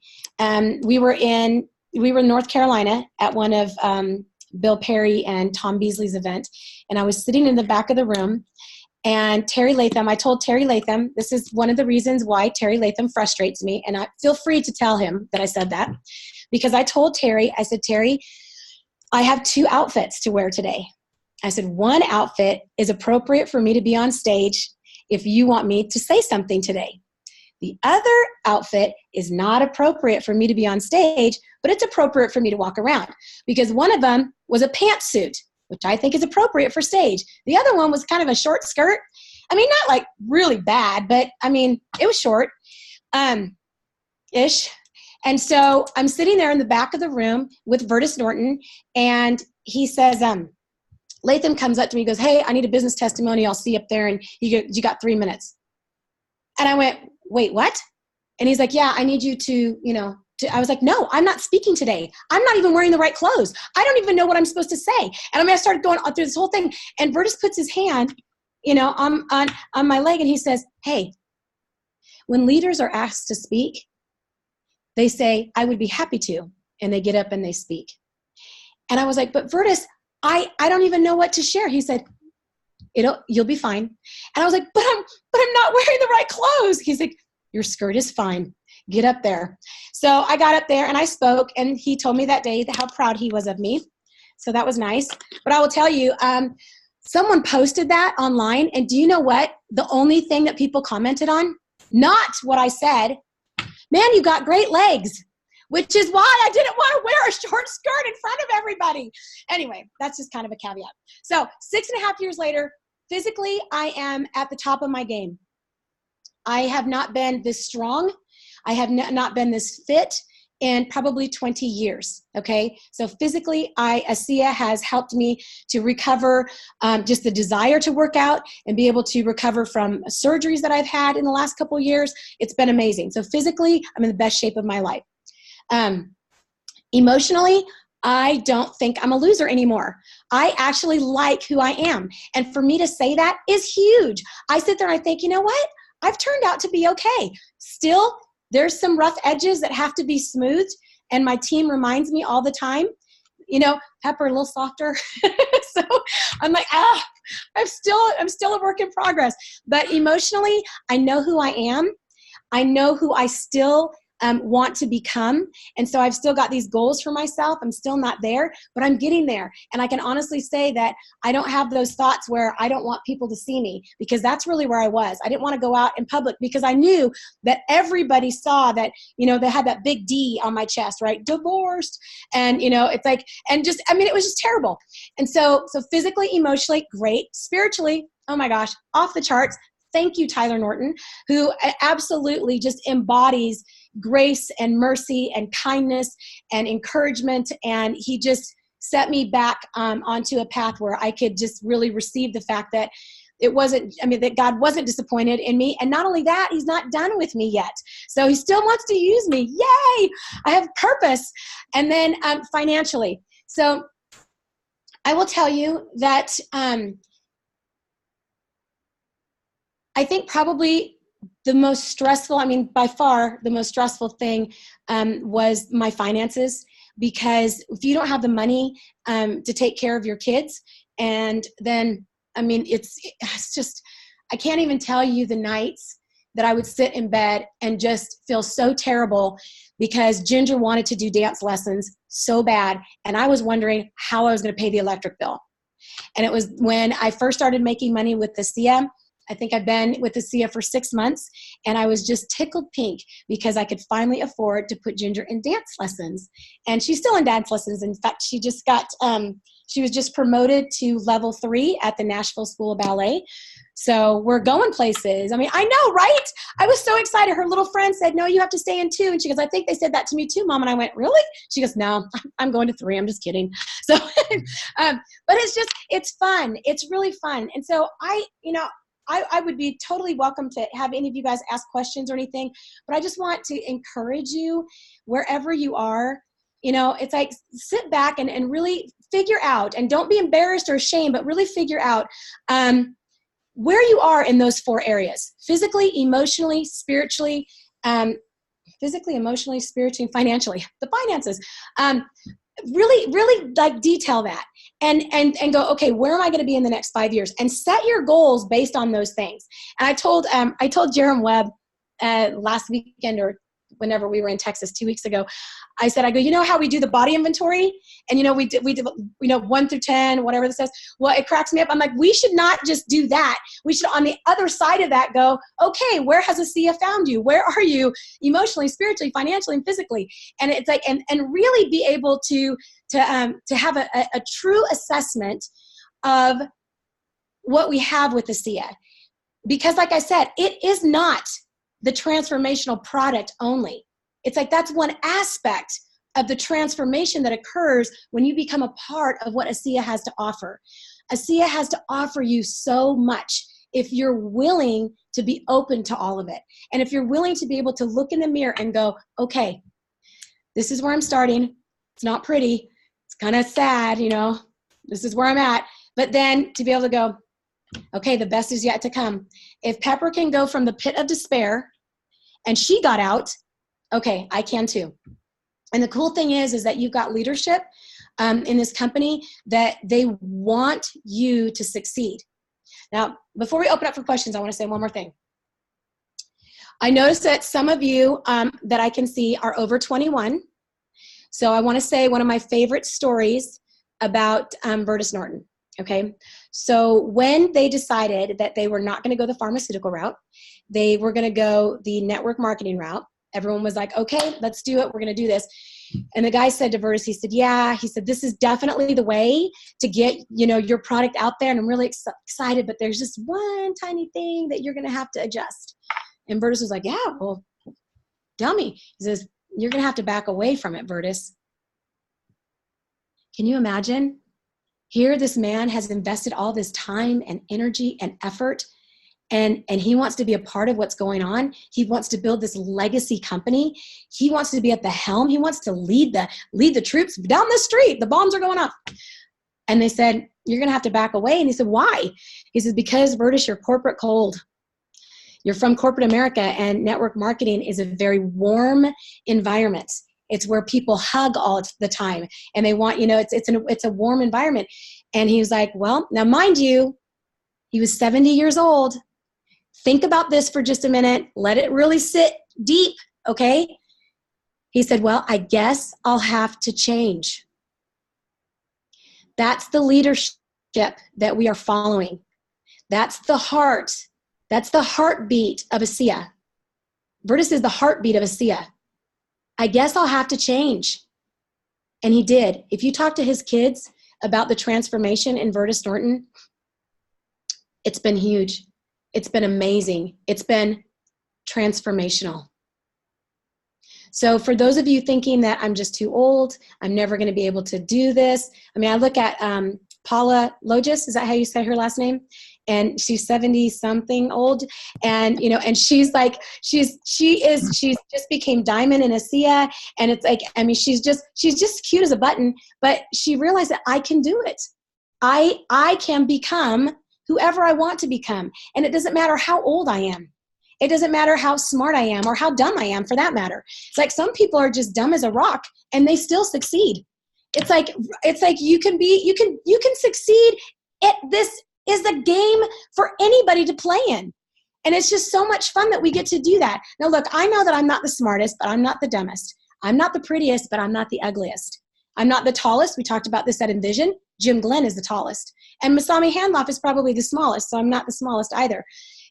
We were in North Carolina at one of Bill Perry and Tom Beasley's event, and I was sitting in the back of the room, and Terry Latham, I told Terry Latham, this is one of the reasons why Terry Latham frustrates me, and I feel free to tell him that I said that, because I told Terry, I said, Terry, I have 2 outfits to wear today. I said, one outfit is appropriate for me to be on stage if you want me to say something today. The other outfit is not appropriate for me to be on stage, but it's appropriate for me to walk around, because one of them was a pantsuit, which I think is appropriate for stage. The other one was kind of a short skirt. I mean, not like really bad, but I mean, it was short, ish. And so I'm sitting there in the back of the room with Vertus Norton, and he says, Latham comes up to me, goes, hey, I need a business testimony. I'll see you up there. And you got 3 minutes. And I went, wait, what? And he's like, yeah, I need you to, I was like, no, I'm not speaking today. I'm not even wearing the right clothes. I don't even know what I'm supposed to say. And I mean, I started going through this whole thing, and Vertus puts his hand, on my leg, and he says, hey, when leaders are asked to speak, they say, I would be happy to. And they get up and they speak. And I was like, but Vertus, I don't even know what to share. He said, you'll be fine. And I was like, but I'm not wearing the right clothes. He's like, your skirt is fine. Get up there. So I got up there and I spoke, and he told me that day how proud he was of me. So that was nice. But I will tell you, someone posted that online, and do you know what? The only thing that people commented on, not what I said, man, you got great legs, which is why I didn't want to wear a short skirt in front of everybody. Anyway, that's just kind of a caveat. So 6.5 years later, physically, I am at the top of my game. I have not been this strong. I have not been this fit in probably 20 years, okay? So physically, ASEA has helped me to recover just the desire to work out and be able to recover from surgeries that I've had in the last couple of years. It's been amazing. So physically, I'm in the best shape of my life. Emotionally, I don't think I'm a loser anymore. I actually like who I am. And for me to say that is huge. I sit there and I think, you know what? I've turned out to be okay. Still, there's some rough edges that have to be smoothed. And my team reminds me all the time, Pepper, a little softer. So I'm like, I'm still a work in progress. But emotionally, I know who I am. I know who I still want to become. And so I've still got these goals for myself. I'm still not there, but I'm getting there. And I can honestly say that I don't have those thoughts where I don't want people to see me, because that's really where I was. I didn't want to go out in public because I knew that everybody saw that, they had that big D on my chest, right? Divorced. And, it's like, and just, it was just terrible. And so physically, emotionally, great. Spiritually, oh my gosh, off the charts. Thank you, Tyler Norton, who absolutely just embodies grace and mercy and kindness and encouragement. And he just set me back onto a path where I could just really receive the fact that it wasn't, I mean, that God wasn't disappointed in me. And not only that, he's not done with me yet. So he still wants to use me. Yay! I have purpose. And then financially. So I will tell you that I think probably the most stressful, I mean, by far the most stressful thing was my finances, because if you don't have the money to take care of your kids, and then, I mean, it's just, I can't even tell you the nights that I would sit in bed and just feel so terrible because Ginger wanted to do dance lessons so bad. And I was wondering how I was going to pay the electric bill. And it was when I first started making money with the SIA. I think I've been with the SIA for 6 months, and I was just tickled pink because I could finally afford to put Ginger in dance lessons. And she's still in dance lessons. In fact, she just got, she was just promoted to level 3 at the Nashville School of Ballet. So we're going places. I mean, I know, right? I was so excited. Her little friend said, no, you have to stay in 2. And she goes, I think they said that to me too, Mom. And I went, really? She goes, no, I'm going to 3. I'm just kidding. So, but it's just, it's fun. It's really fun. And so I would be totally welcome to have any of you guys ask questions or anything, but I just want to encourage you wherever you are. It's like sit back and really figure out, and don't be embarrassed or ashamed, but really figure out where you are in those 4 areas: physically, emotionally, spiritually, spiritually, and financially, the finances. Really like detail that and go, okay, where am I going to be in the next 5 years? And set your goals based on those things. And I told Jerem Webb last weekend, or whenever we were in Texas 2 weeks ago, I go, you know how we do the body inventory? And, we did 1 through 10, whatever this says. Well, it cracks me up. I'm like, we should not just do that. We should, on the other side of that, go, okay, where has ASEA found you? Where are you emotionally, spiritually, financially, and physically? And it's like, and really be able to have a true assessment of what we have with ASEA. Because like I said, it is not the transformational product only. It's like that's one aspect of the transformation that occurs when you become a part of what ASEA has to offer. ASEA has to offer you so much if you're willing to be open to all of it. And if you're willing to be able to look in the mirror and go, okay, this is where I'm starting. It's not pretty. It's kind of sad, this is where I'm at. But then to be able to go, okay, the best is yet to come. If Pepper can go from the pit of despair and she got out, okay, I can too. And the cool thing is that you've got leadership in this company that they want you to succeed. Now, before we open up for questions, I want to say one more thing. I noticed that some of you that I can see are over 21. So I want to say one of my favorite stories about Virtus Norton. Okay, so when they decided that they were not going to go the pharmaceutical route, they were going to go the network marketing route. Everyone was like, okay, let's do it. We're going to do this. And the guy said to Virtus, he said, yeah, he said, this is definitely the way to get, your product out there. And I'm really excited, but there's just one tiny thing that you're going to have to adjust. And Virtus was like, yeah, well, dummy. He says, you're going to have to back away from it, Virtus. Can you imagine? Here, this man has invested all this time and energy and effort, and he wants to be a part of what's going on. He wants to build this legacy company. He wants to be at the helm. He wants to lead the troops down the street. The bombs are going off. And they said, you're going to have to back away. And he said, why? He says, because, Virtus, you're corporate cold. You're from corporate America, and network marketing is a very warm environment. It's where people hug all the time, and they want, it's a warm environment. And he was like, well, now mind you, he was 70 years old. Think about this for just a minute. Let it really sit deep, okay? He said, well, I guess I'll have to change. That's the leadership that we are following. That's the heart. That's the heartbeat of ASEA. Virtus is the heartbeat of ASEA. I guess I'll have to change. And he did. If you talk to his kids about the transformation in Virtus Norton, it's been huge. It's been amazing. It's been transformational. So for those of you thinking that I'm just too old, I'm never going to be able to do this. I mean, I look at Paula Logis, is that how you say her last name? And she's 70 something old. And, you know, and she's like, she's just became diamond in ASEA. And it's like, I mean, she's just cute as a button, but she realized that I can do it. I can become whoever I want to become. And it doesn't matter how old I am. It doesn't matter how smart I am or how dumb I am for that matter. It's like some people are just dumb as a rock and they still succeed. It's like you can succeed. This is the game for anybody to play in. And it's just so much fun that we get to do that. Now look, I know that I'm not the smartest, but I'm not the dumbest. I'm not the prettiest, but I'm not the ugliest. I'm not the tallest. We talked about this at Envision. Jim Glenn is the tallest. And Masami Handloff is probably the smallest, so I'm not the smallest either.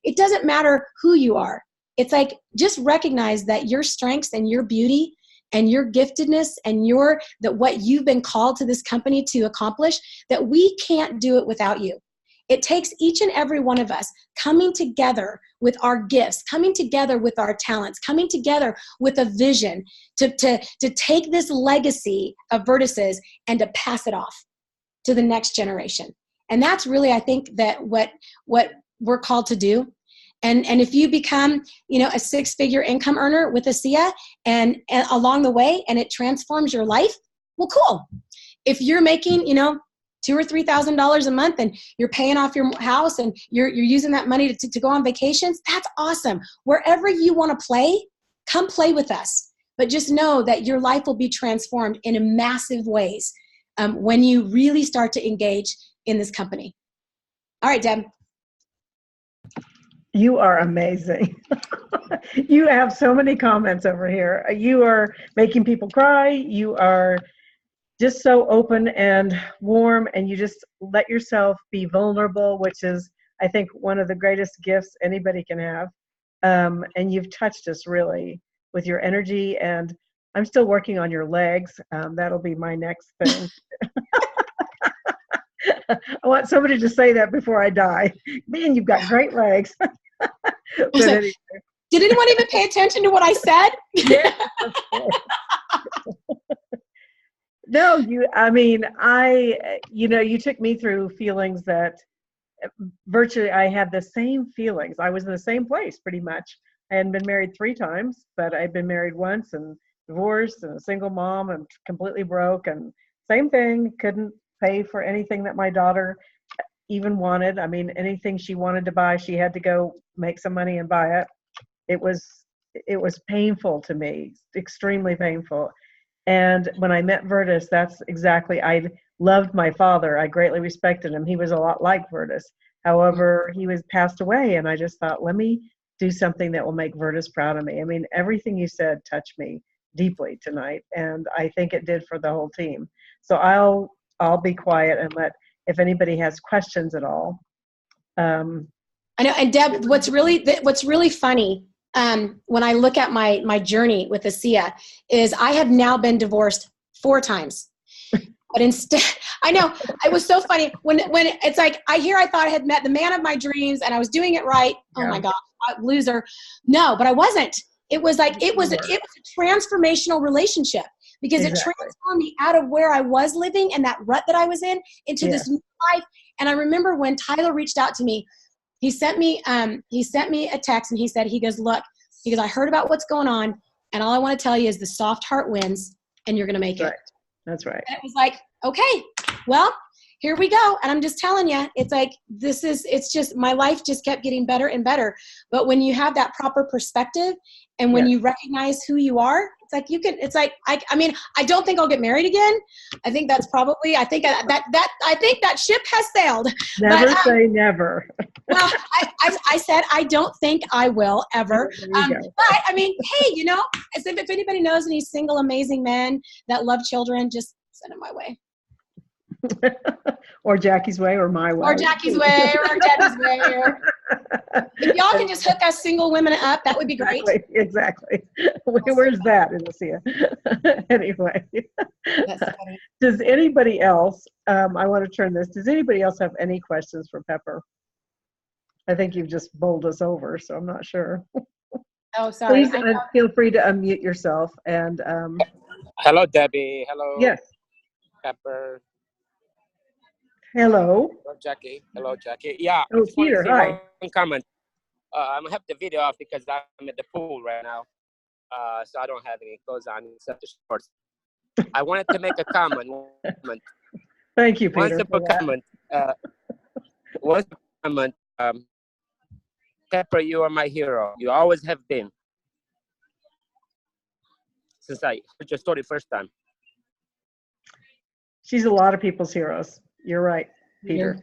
It doesn't matter who you are. It's like, just recognize that your strengths and your beauty and your giftedness and that what you've been called to this company to accomplish, that we can't do it without you. It takes each and every one of us coming together with our gifts, coming together with our talents, coming together with a vision to take this legacy of Virtuses and to pass it off to the next generation. And that's really, I think, that what we're called to do. And if you become, you know, a 6-figure income earner with ASEA and along the way, and it transforms your life, well, cool. If you're making, you know, $2,000 or $3,000 a month and you're paying off your house and you're using that money to go on vacations, that's awesome. Wherever you want to play, come play with us. But just know that your life will be transformed in massive ways when you really start to engage in this company. All right, Deb. You are amazing. You have so many comments over here. You are making people cry. You are just so open and warm, and you just let yourself be vulnerable, which is, I think, one of the greatest gifts anybody can have. And you've touched us really with your energy, and I'm still working on your legs. That'll be my next thing. I want somebody to say that before I die. Man, you've got great legs. But anyway. Did anyone even pay attention to what I said? Yeah. No, you took me through feelings that virtually I had the same feelings. I was in the same place pretty much. I hadn't been married 3 times, but I'd been married once and divorced and a single mom and completely broke, and same thing, couldn't pay for anything that my daughter even wanted. I mean, anything she wanted to buy, she had to go make some money and buy it. It was painful to me, extremely painful. And when I met Virtus, that's exactly, I loved my father. I greatly respected him. He was a lot like Virtus. However, he was passed away, and I just thought, let me do something that will make Virtus proud of me. I mean, everything you said touched me deeply tonight, and I think it did for the whole team. So I'll be quiet and let, if anybody has questions at all. I know, and Deb, what's really funny when I look at my journey with ASEA is I have now been divorced 4 times. But instead, I know, it was so funny when it's like, I thought I had met the man of my dreams and I was doing it right. Yeah. Oh my God, loser. No, but I wasn't. It was like, it was a transformational relationship, because it transformed me out of where I was living and that rut that I was in into this new life. And I remember when Tyler reached out to me, he sent me a text, and he goes, look, I heard about what's going on, and all I want to tell you is the soft heart wins, and you're going to make it. That's right. And it was like, okay, well, here we go. And I'm just telling you, it's like, it's just, my life just kept getting better and better. But when you have that proper perspective, and when you recognize who you are, it's like, I mean, I don't think I'll get married again. I think that's probably, I think that ship has sailed. Never say never. Well, I said, I don't think I will ever. But I mean, hey, if anybody knows any single, amazing men that love children, just send them my way. Or Jackie's way, or my way. Or Jackie's way, or Debbie's way. If y'all can just hook us single women up, that would be great. Exactly. Where's that in the Anyway. That's funny. Does anybody else, I want to turn this, does anybody else have any questions for Pepper? I think you've just bowled us over, so I'm not sure. Oh, sorry. Please feel free to unmute yourself. And Hello, Debbie. Hello, yes, Pepper. hello. Hello, Jackie. Hello, Jackie. Yeah, I Oh, just want to Peter, say hi. one comment. I'm gonna have the video off because I'm at the pool right now, so I don't have any clothes on except the shorts. I wanted to make a comment. Thank you, One Peter. simple comment. One simple comment. Pepper, you are my hero. You always have been since I heard your story first time. She's a lot of people's heroes. You're right, Peter.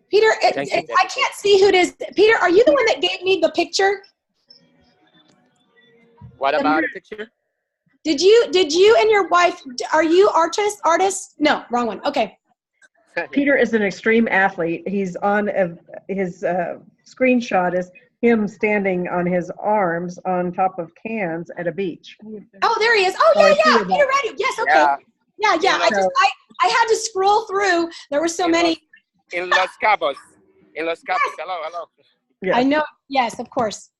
Peter, Thank you, I can't see who it is. Peter, are you the one that gave me the picture? What about the picture? Did you and your wife, are you artists? No, wrong one. Okay. Peter is an extreme athlete. He's on his screenshot is him standing on his arms on top of cans at a beach. Oh, there he is. Oh, yeah. Peter Reddy. Yes, okay. Yeah. I had to scroll through. There were so many. In Los Cabos. In Los Cabos. Hello. Yes. I know. Yes, of course.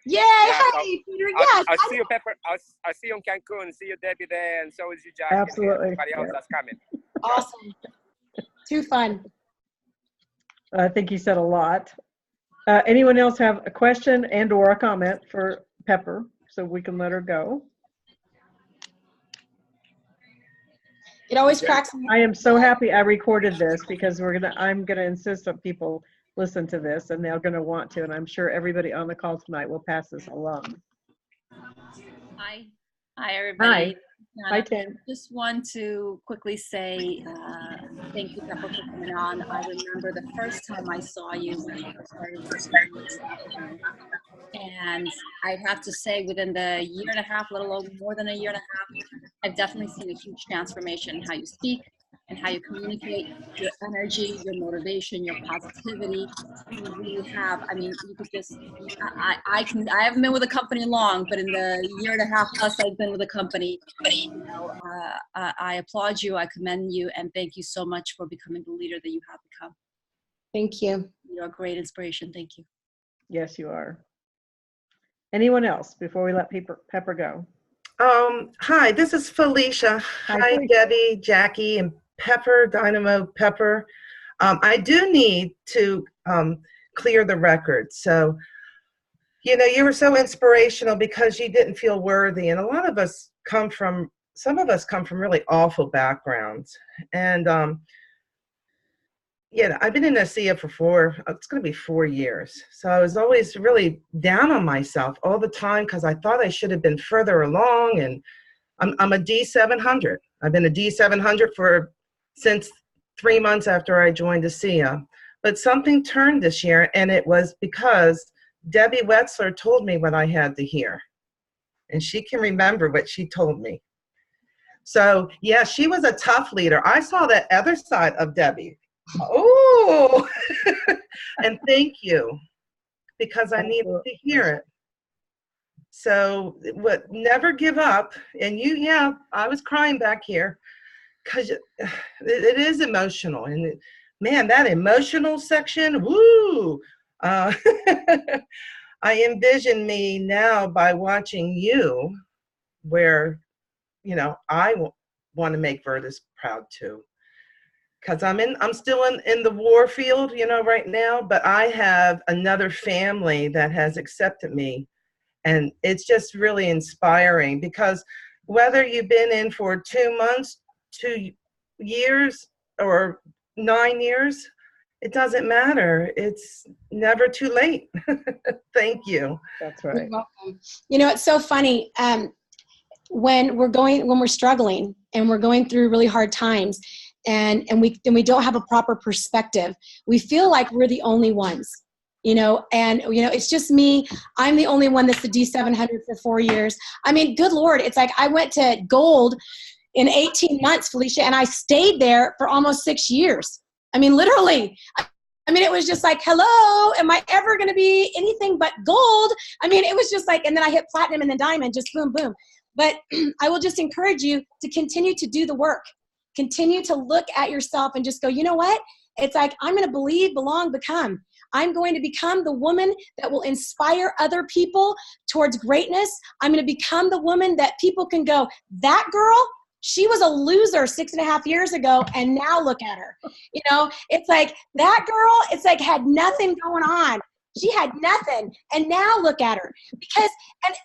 Yay! Yeah, Hey, Peter. Yes. I'll see you, Pepper. I'll see you in Cancun. See you, Debbie, there, and so is you, Jack. Absolutely. And everybody else that's coming. Awesome. Too fun. I think you said a lot. Anyone else have a question and or a comment for Pepper so we can let her go? It always cracks me. I am so happy I recorded this because I'm gonna insist that people listen to this and they're gonna want to, and I'm sure everybody on the call tonight will pass this along. Hi, everybody. Hi, Tim. Just want to quickly say thank you, Pepper, for coming on. I remember the first time I saw you when I first started working with you. And I have to say, within the year and a half, let alone more than a year and a half, I've definitely seen a huge transformation in how you speak and how you communicate, your energy, your motivation, your positivity. You really have, I mean, you could just, I haven't been with the company long, but in the year and a half plus I've been with the company, you know, I applaud you, I commend you, and thank you so much for becoming the leader that you have become. Thank you. You're a great inspiration. Thank you. Yes, you are. Anyone else before we let Pepper go? Hi, this is Felicia. Hi, Debbie, Jackie, and Pepper, Dynamo Pepper. I do need to clear the record. So, you know, you were so inspirational because you didn't feel worthy. And a lot of us some of us come from really awful backgrounds. And, yeah, I've been in ASEA for it's going to be 4 years. So I was always really down on myself all the time because I thought I should have been further along. And I'm a D700. I've been a D700 since 3 months after I joined ASEA. But something turned this year, and it was because Debbie Wetzler told me what I had to hear. And she can remember what she told me. So, yeah, she was a tough leader. I saw that other side of Debbie. Oh, and thank you, because I needed to hear it. So never give up. And I was crying back here because it is emotional. And man, that emotional section, woo. I envision me now by watching you where, you know, I want to make Virtus proud too. Because I'm still in the war field, you know, right now, but I have another family that has accepted me. And it's just really inspiring because whether you've been in for 2 months, 2 years, or 9 years, it doesn't matter. It's never too late. Thank you. That's right. You're welcome. You know, it's so funny. When we're struggling and we're going through really hard times, and we don't have a proper perspective, we feel like we're the only ones, you know, and, you know, it's just me. I'm the only one that's the D700 for 4 years. I mean, good Lord, it's like I went to gold in 18 months, Felicia, and I stayed there for almost 6 years. I mean, literally. I mean, it was just like, hello, am I ever going to be anything but gold? I mean, it was just like, and then I hit platinum and then diamond, just boom, boom. But I will just encourage you to continue to do the work. Continue to look at yourself and just go, you know what? It's like, I'm going to believe, belong, become. I'm going to become the woman that will inspire other people towards greatness. I'm going to become the woman that people can go, that girl, she was a loser 6.5 years ago, and now look at her. You know, it's like that girl, it's like had nothing going on. She had nothing, and now look at her. Because,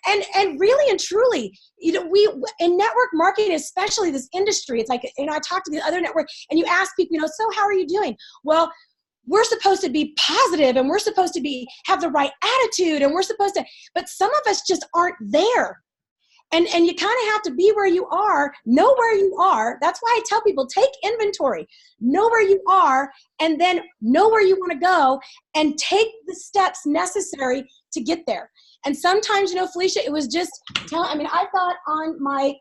and really and truly, you know, we, in network marketing, especially this industry, it's like, you know, I talk to the other network, and you ask people, you know, so how are you doing? Well, we're supposed to be positive, and we're supposed to have the right attitude, and we're supposed to, but some of us just aren't there. And you kind of have to be where you are, know where you are. That's why I tell people, take inventory, know where you are, and then know where you want to go and take the steps necessary to get there. And sometimes, you know, Felicia, it was just, I mean, I've got on my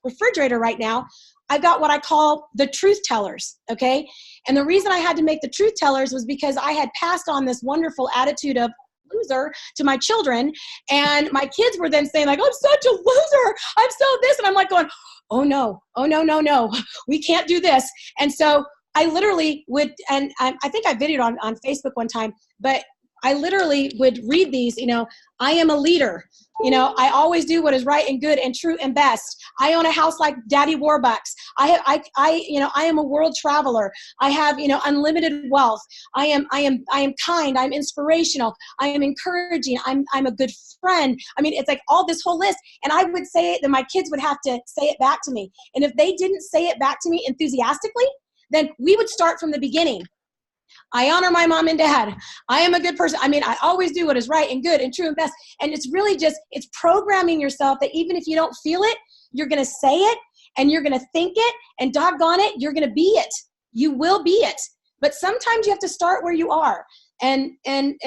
refrigerator right now, I've got what I call the truth tellers, okay? And the reason I had to make the truth tellers was because I had passed on this wonderful attitude of loser to my children, and my kids were then saying like, I'm such a loser, I'm so this, and I'm like going, oh no, we can't do this. And so I literally would, and I think I videoed on Facebook one time, but I literally would read these, you know, I am a leader. You know, I always do what is right and good and true and best. I own a house like Daddy Warbucks. I am a world traveler. I have, you know, unlimited wealth. I am kind. I'm inspirational. I am encouraging. I'm a good friend. I mean, it's like all this whole list. And I would say it, then my kids would have to say it back to me. And if they didn't say it back to me enthusiastically, then we would start from the beginning. I honor my mom and dad. I am a good person. I mean, I always do what is right and good and true and best. And it's really just, it's programming yourself that even if you don't feel it, you're going to say it and you're going to think it, and doggone it, you're going to be it. You will be it. But sometimes you have to start where you are. And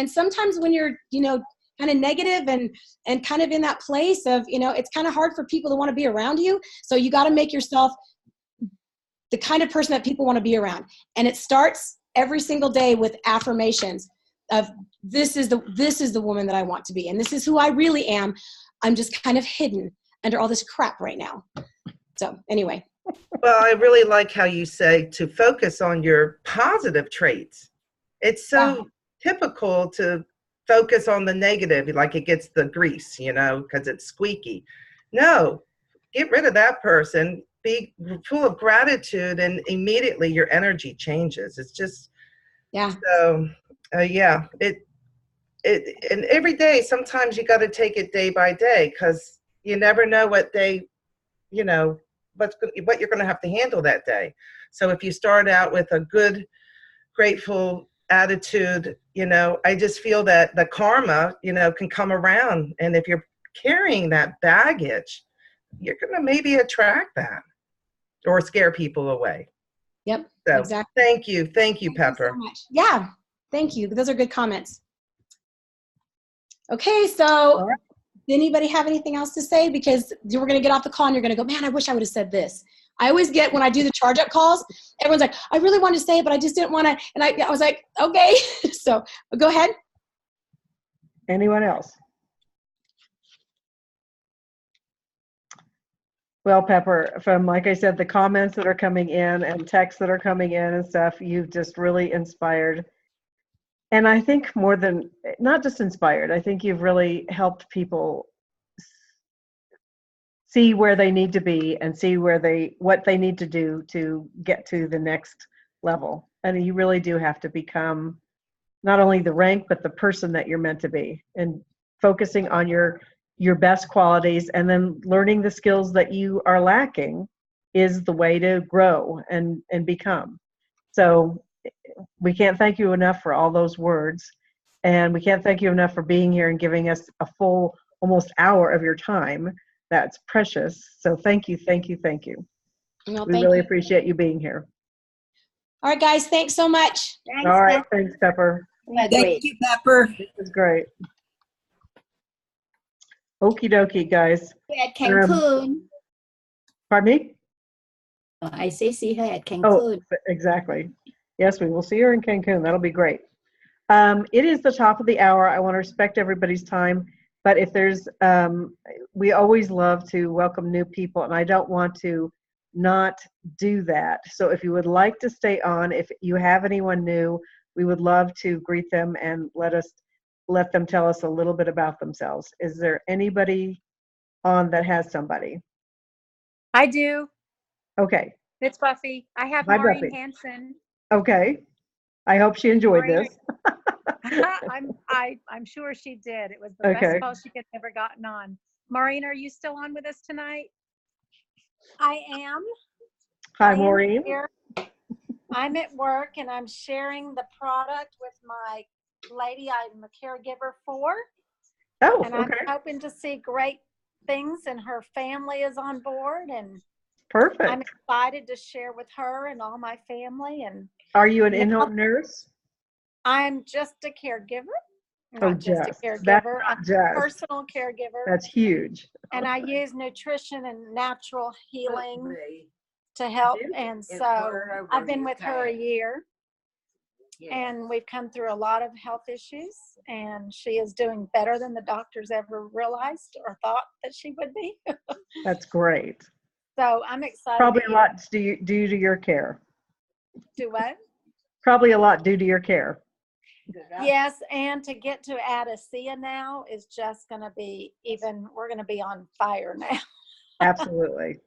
sometimes when you're, you know, kind of negative and kind of in that place of, you know, it's kind of hard for people to want to be around you. So you got to make yourself the kind of person that people want to be around. And it starts every single day with affirmations of this is the woman that I want to be, and this is who I really am. I'm just kind of hidden under all this crap right now. So anyway. Well, I really like how you say to focus on your positive traits. It's so typical to focus on the negative, like it gets the grease, you know, because it's squeaky. No, get rid of that person. Be full of gratitude, and immediately your energy changes. It's just, so and every day, sometimes you got to take it day by day, because you never know what day, you know, what you're going to have to handle that day. So if you start out with a good, grateful attitude, you know, I just feel that the karma, you know, can come around. And if you're carrying that baggage, you're going to maybe attract that or scare people away. Yep. So exactly. Thank you, Pepper. So much. Yeah. Thank you. Those are good comments. Okay. So did anybody have anything else to say? Because we're going to get off the call and you're going to go, man, I wish I would have said this. I always get, when I do the charge up calls, everyone's like, I really wanted to say it, but I just didn't want to. And I was like, okay. So go ahead. Anyone else? Well, Pepper, from, like I said, the comments that are coming in and texts that are coming in and stuff, you've just really inspired. And I think more than, not just inspired, I think you've really helped people see where they need to be and see what they need to do to get to the next level. And you really do have to become not only the rank, but the person that you're meant to be, and focusing on your best qualities, and then learning the skills that you are lacking is the way to grow and become. So we can't thank you enough for all those words, and we can't thank you enough for being here and giving us a full almost hour of your time. That's precious. So thank you. No, We really appreciate you being here. All right, guys, thanks so much. Thanks, all right, thanks, Pepper. Thank you, Pepper. This is great. Okie dokie, guys. At Cancun. Pardon me? I say see her at Cancun. Oh, exactly. Yes, we will see her in Cancun. That'll be great. It is the top of the hour. I want to respect everybody's time, but if there's, we always love to welcome new people, and I don't want to not do that. So if you would like to stay on, if you have anyone new, we would love to greet them and let them tell us a little bit about themselves. Is there anybody on that has somebody? I do. Okay. It's Buffy. I have Hi, Maureen Buffy. Hanson. Okay. I hope she enjoyed Maureen, this. I'm sure she did. It was the Okay. best call she could have ever gotten on. Maureen, are you still on with us tonight? I am. Hi, I am Maureen. here. I'm at work and I'm sharing the product with my lady I'm a caregiver for. Oh, And I'm okay. hoping to see great things, and her family is on board, and Perfect. I'm excited to share with her and all my family. And Are you an now in-home nurse? I'm just a caregiver. Oh, Not just a just. That's caregiver. not I'm a just. personal caregiver. That's huge. And I use nutrition and natural healing to help. And so I've been with her a year, and we've come through a lot of health issues, and she is doing better than the doctors ever realized or thought that she would be. That's great. So I'm excited. Probably to a lot due to your care. do what? Probably a lot due to your care. Yes, and to get to Addicea now is just going to be we're going to be on fire now. Absolutely.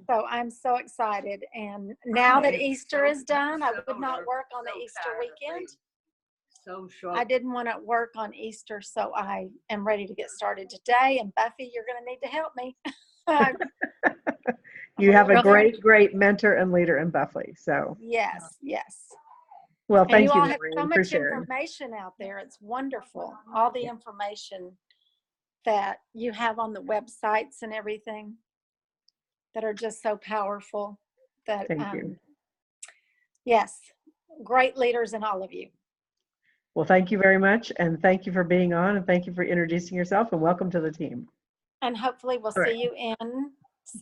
So I'm so excited. And now that Easter is done, I would not work on the Easter weekend. I didn't want to work on Easter, so I am ready to get started today. And Buffy, you're going to need to help me. You have a Real- great mentor and leader in Buffy. So, Yes. well, And thank you you, all have Maureen, so for much sharing. information out there. It's wonderful. All the information that you have on the websites and everything that are just so powerful. That Thank you. Yes, great leaders in all of you. Well, thank you very much. And thank you for being on, and thank you for introducing yourself, and welcome to the team. And hopefully we'll All right. see you in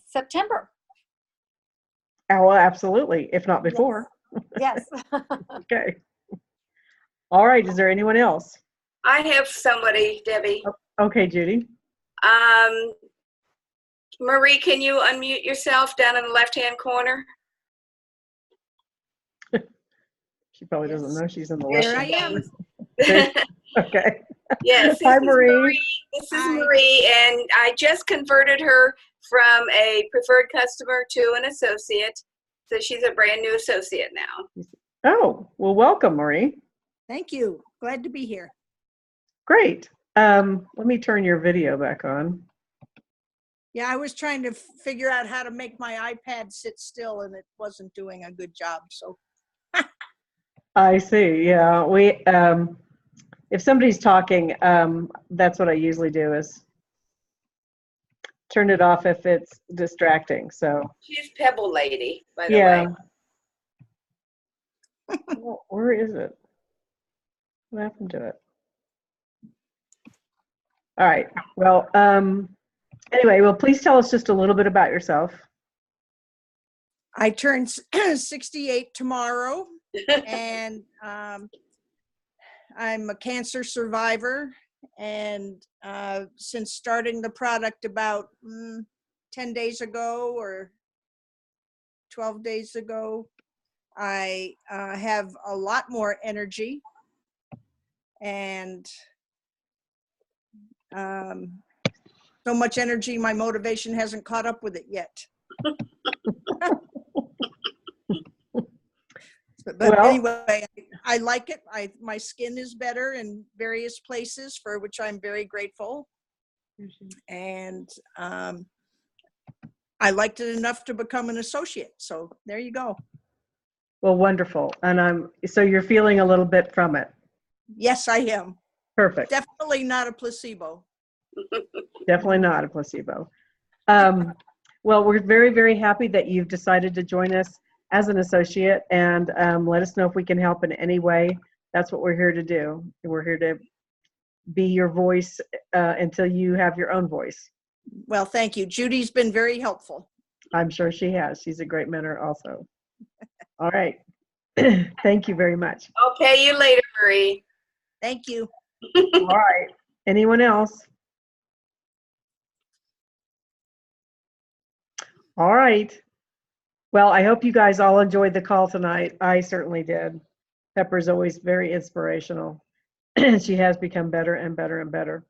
September. Oh, well, absolutely. If not before. Yes. Okay. All right. Is there anyone else? I have somebody, Debbie. Okay, Judy. Marie, can you unmute yourself down in the left-hand corner? She probably doesn't know she's in the Here left. I am. Okay. Yes, Hi, Marie. This is Marie, and I just converted her from a preferred customer to an associate. So she's a brand new associate now. Oh, well, welcome, Marie. Thank you. Glad to be here. Great. Let me turn your video back on. Yeah, I was trying to figure out how to make my iPad sit still, and it wasn't doing a good job. So I see. Yeah, we. If somebody's talking, that's what I usually do is turn it off if it's distracting. So. She's Pebble Lady, by the Yeah. way. Well, where is it? What happened to it? All right. Well, anyway, well, please tell us just a little bit about yourself. I turned 68 tomorrow, and I'm a cancer survivor. And since starting the product about 10 days ago or 12 days ago, I have a lot more energy, and so much energy, my motivation hasn't caught up with it yet. But Well, anyway, I like it. My skin is better in various places, for which I'm very grateful. And I liked it enough to become an associate. So there you go. well, wonderful. And so you're feeling a little bit from it. Yes, I am. Perfect. Definitely not a placebo. Definitely not a placebo. Well, we're very, very happy that you've decided to join us as an associate, and let us know if we can help in any way. That's what we're here to do. We're here to be your voice until you have your own voice. Well, thank you. Judy's been very helpful. I'm sure she has. She's a great mentor also. All right. Thank you very much. I'll pay you later, Marie. Thank you. All right. Anyone else? All right. Well, I hope you guys all enjoyed the call tonight. I certainly did. Pepper's always very inspirational. And she has become better and better and better.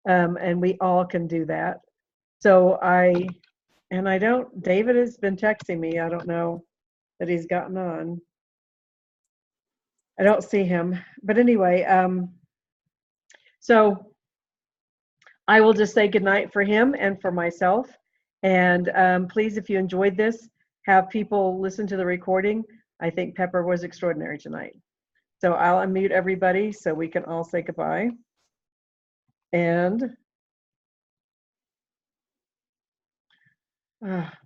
And we all can do that. So David has been texting me. I don't know that he's gotten on. I don't see him. But anyway, so I will just say goodnight for him and for myself. And please, if you enjoyed this, have people listen to the recording. I think Pepper was extraordinary tonight. So I'll unmute everybody so we can all say goodbye. And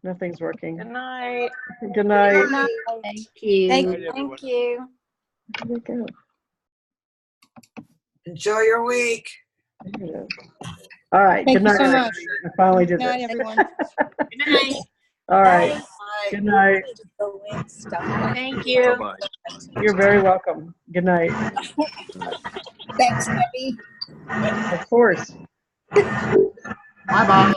nothing's working. Good night. Good night. Good night. Thank you. Thank you. Where'd it go? Enjoy your week. There it is. All right. Thank Good you night. so everybody. much. I finally did Good night, it. everyone. Good night. All right. Good night. Thank you. You're very welcome. Good night. Thanks, Debbie. Of course. Bye-bye.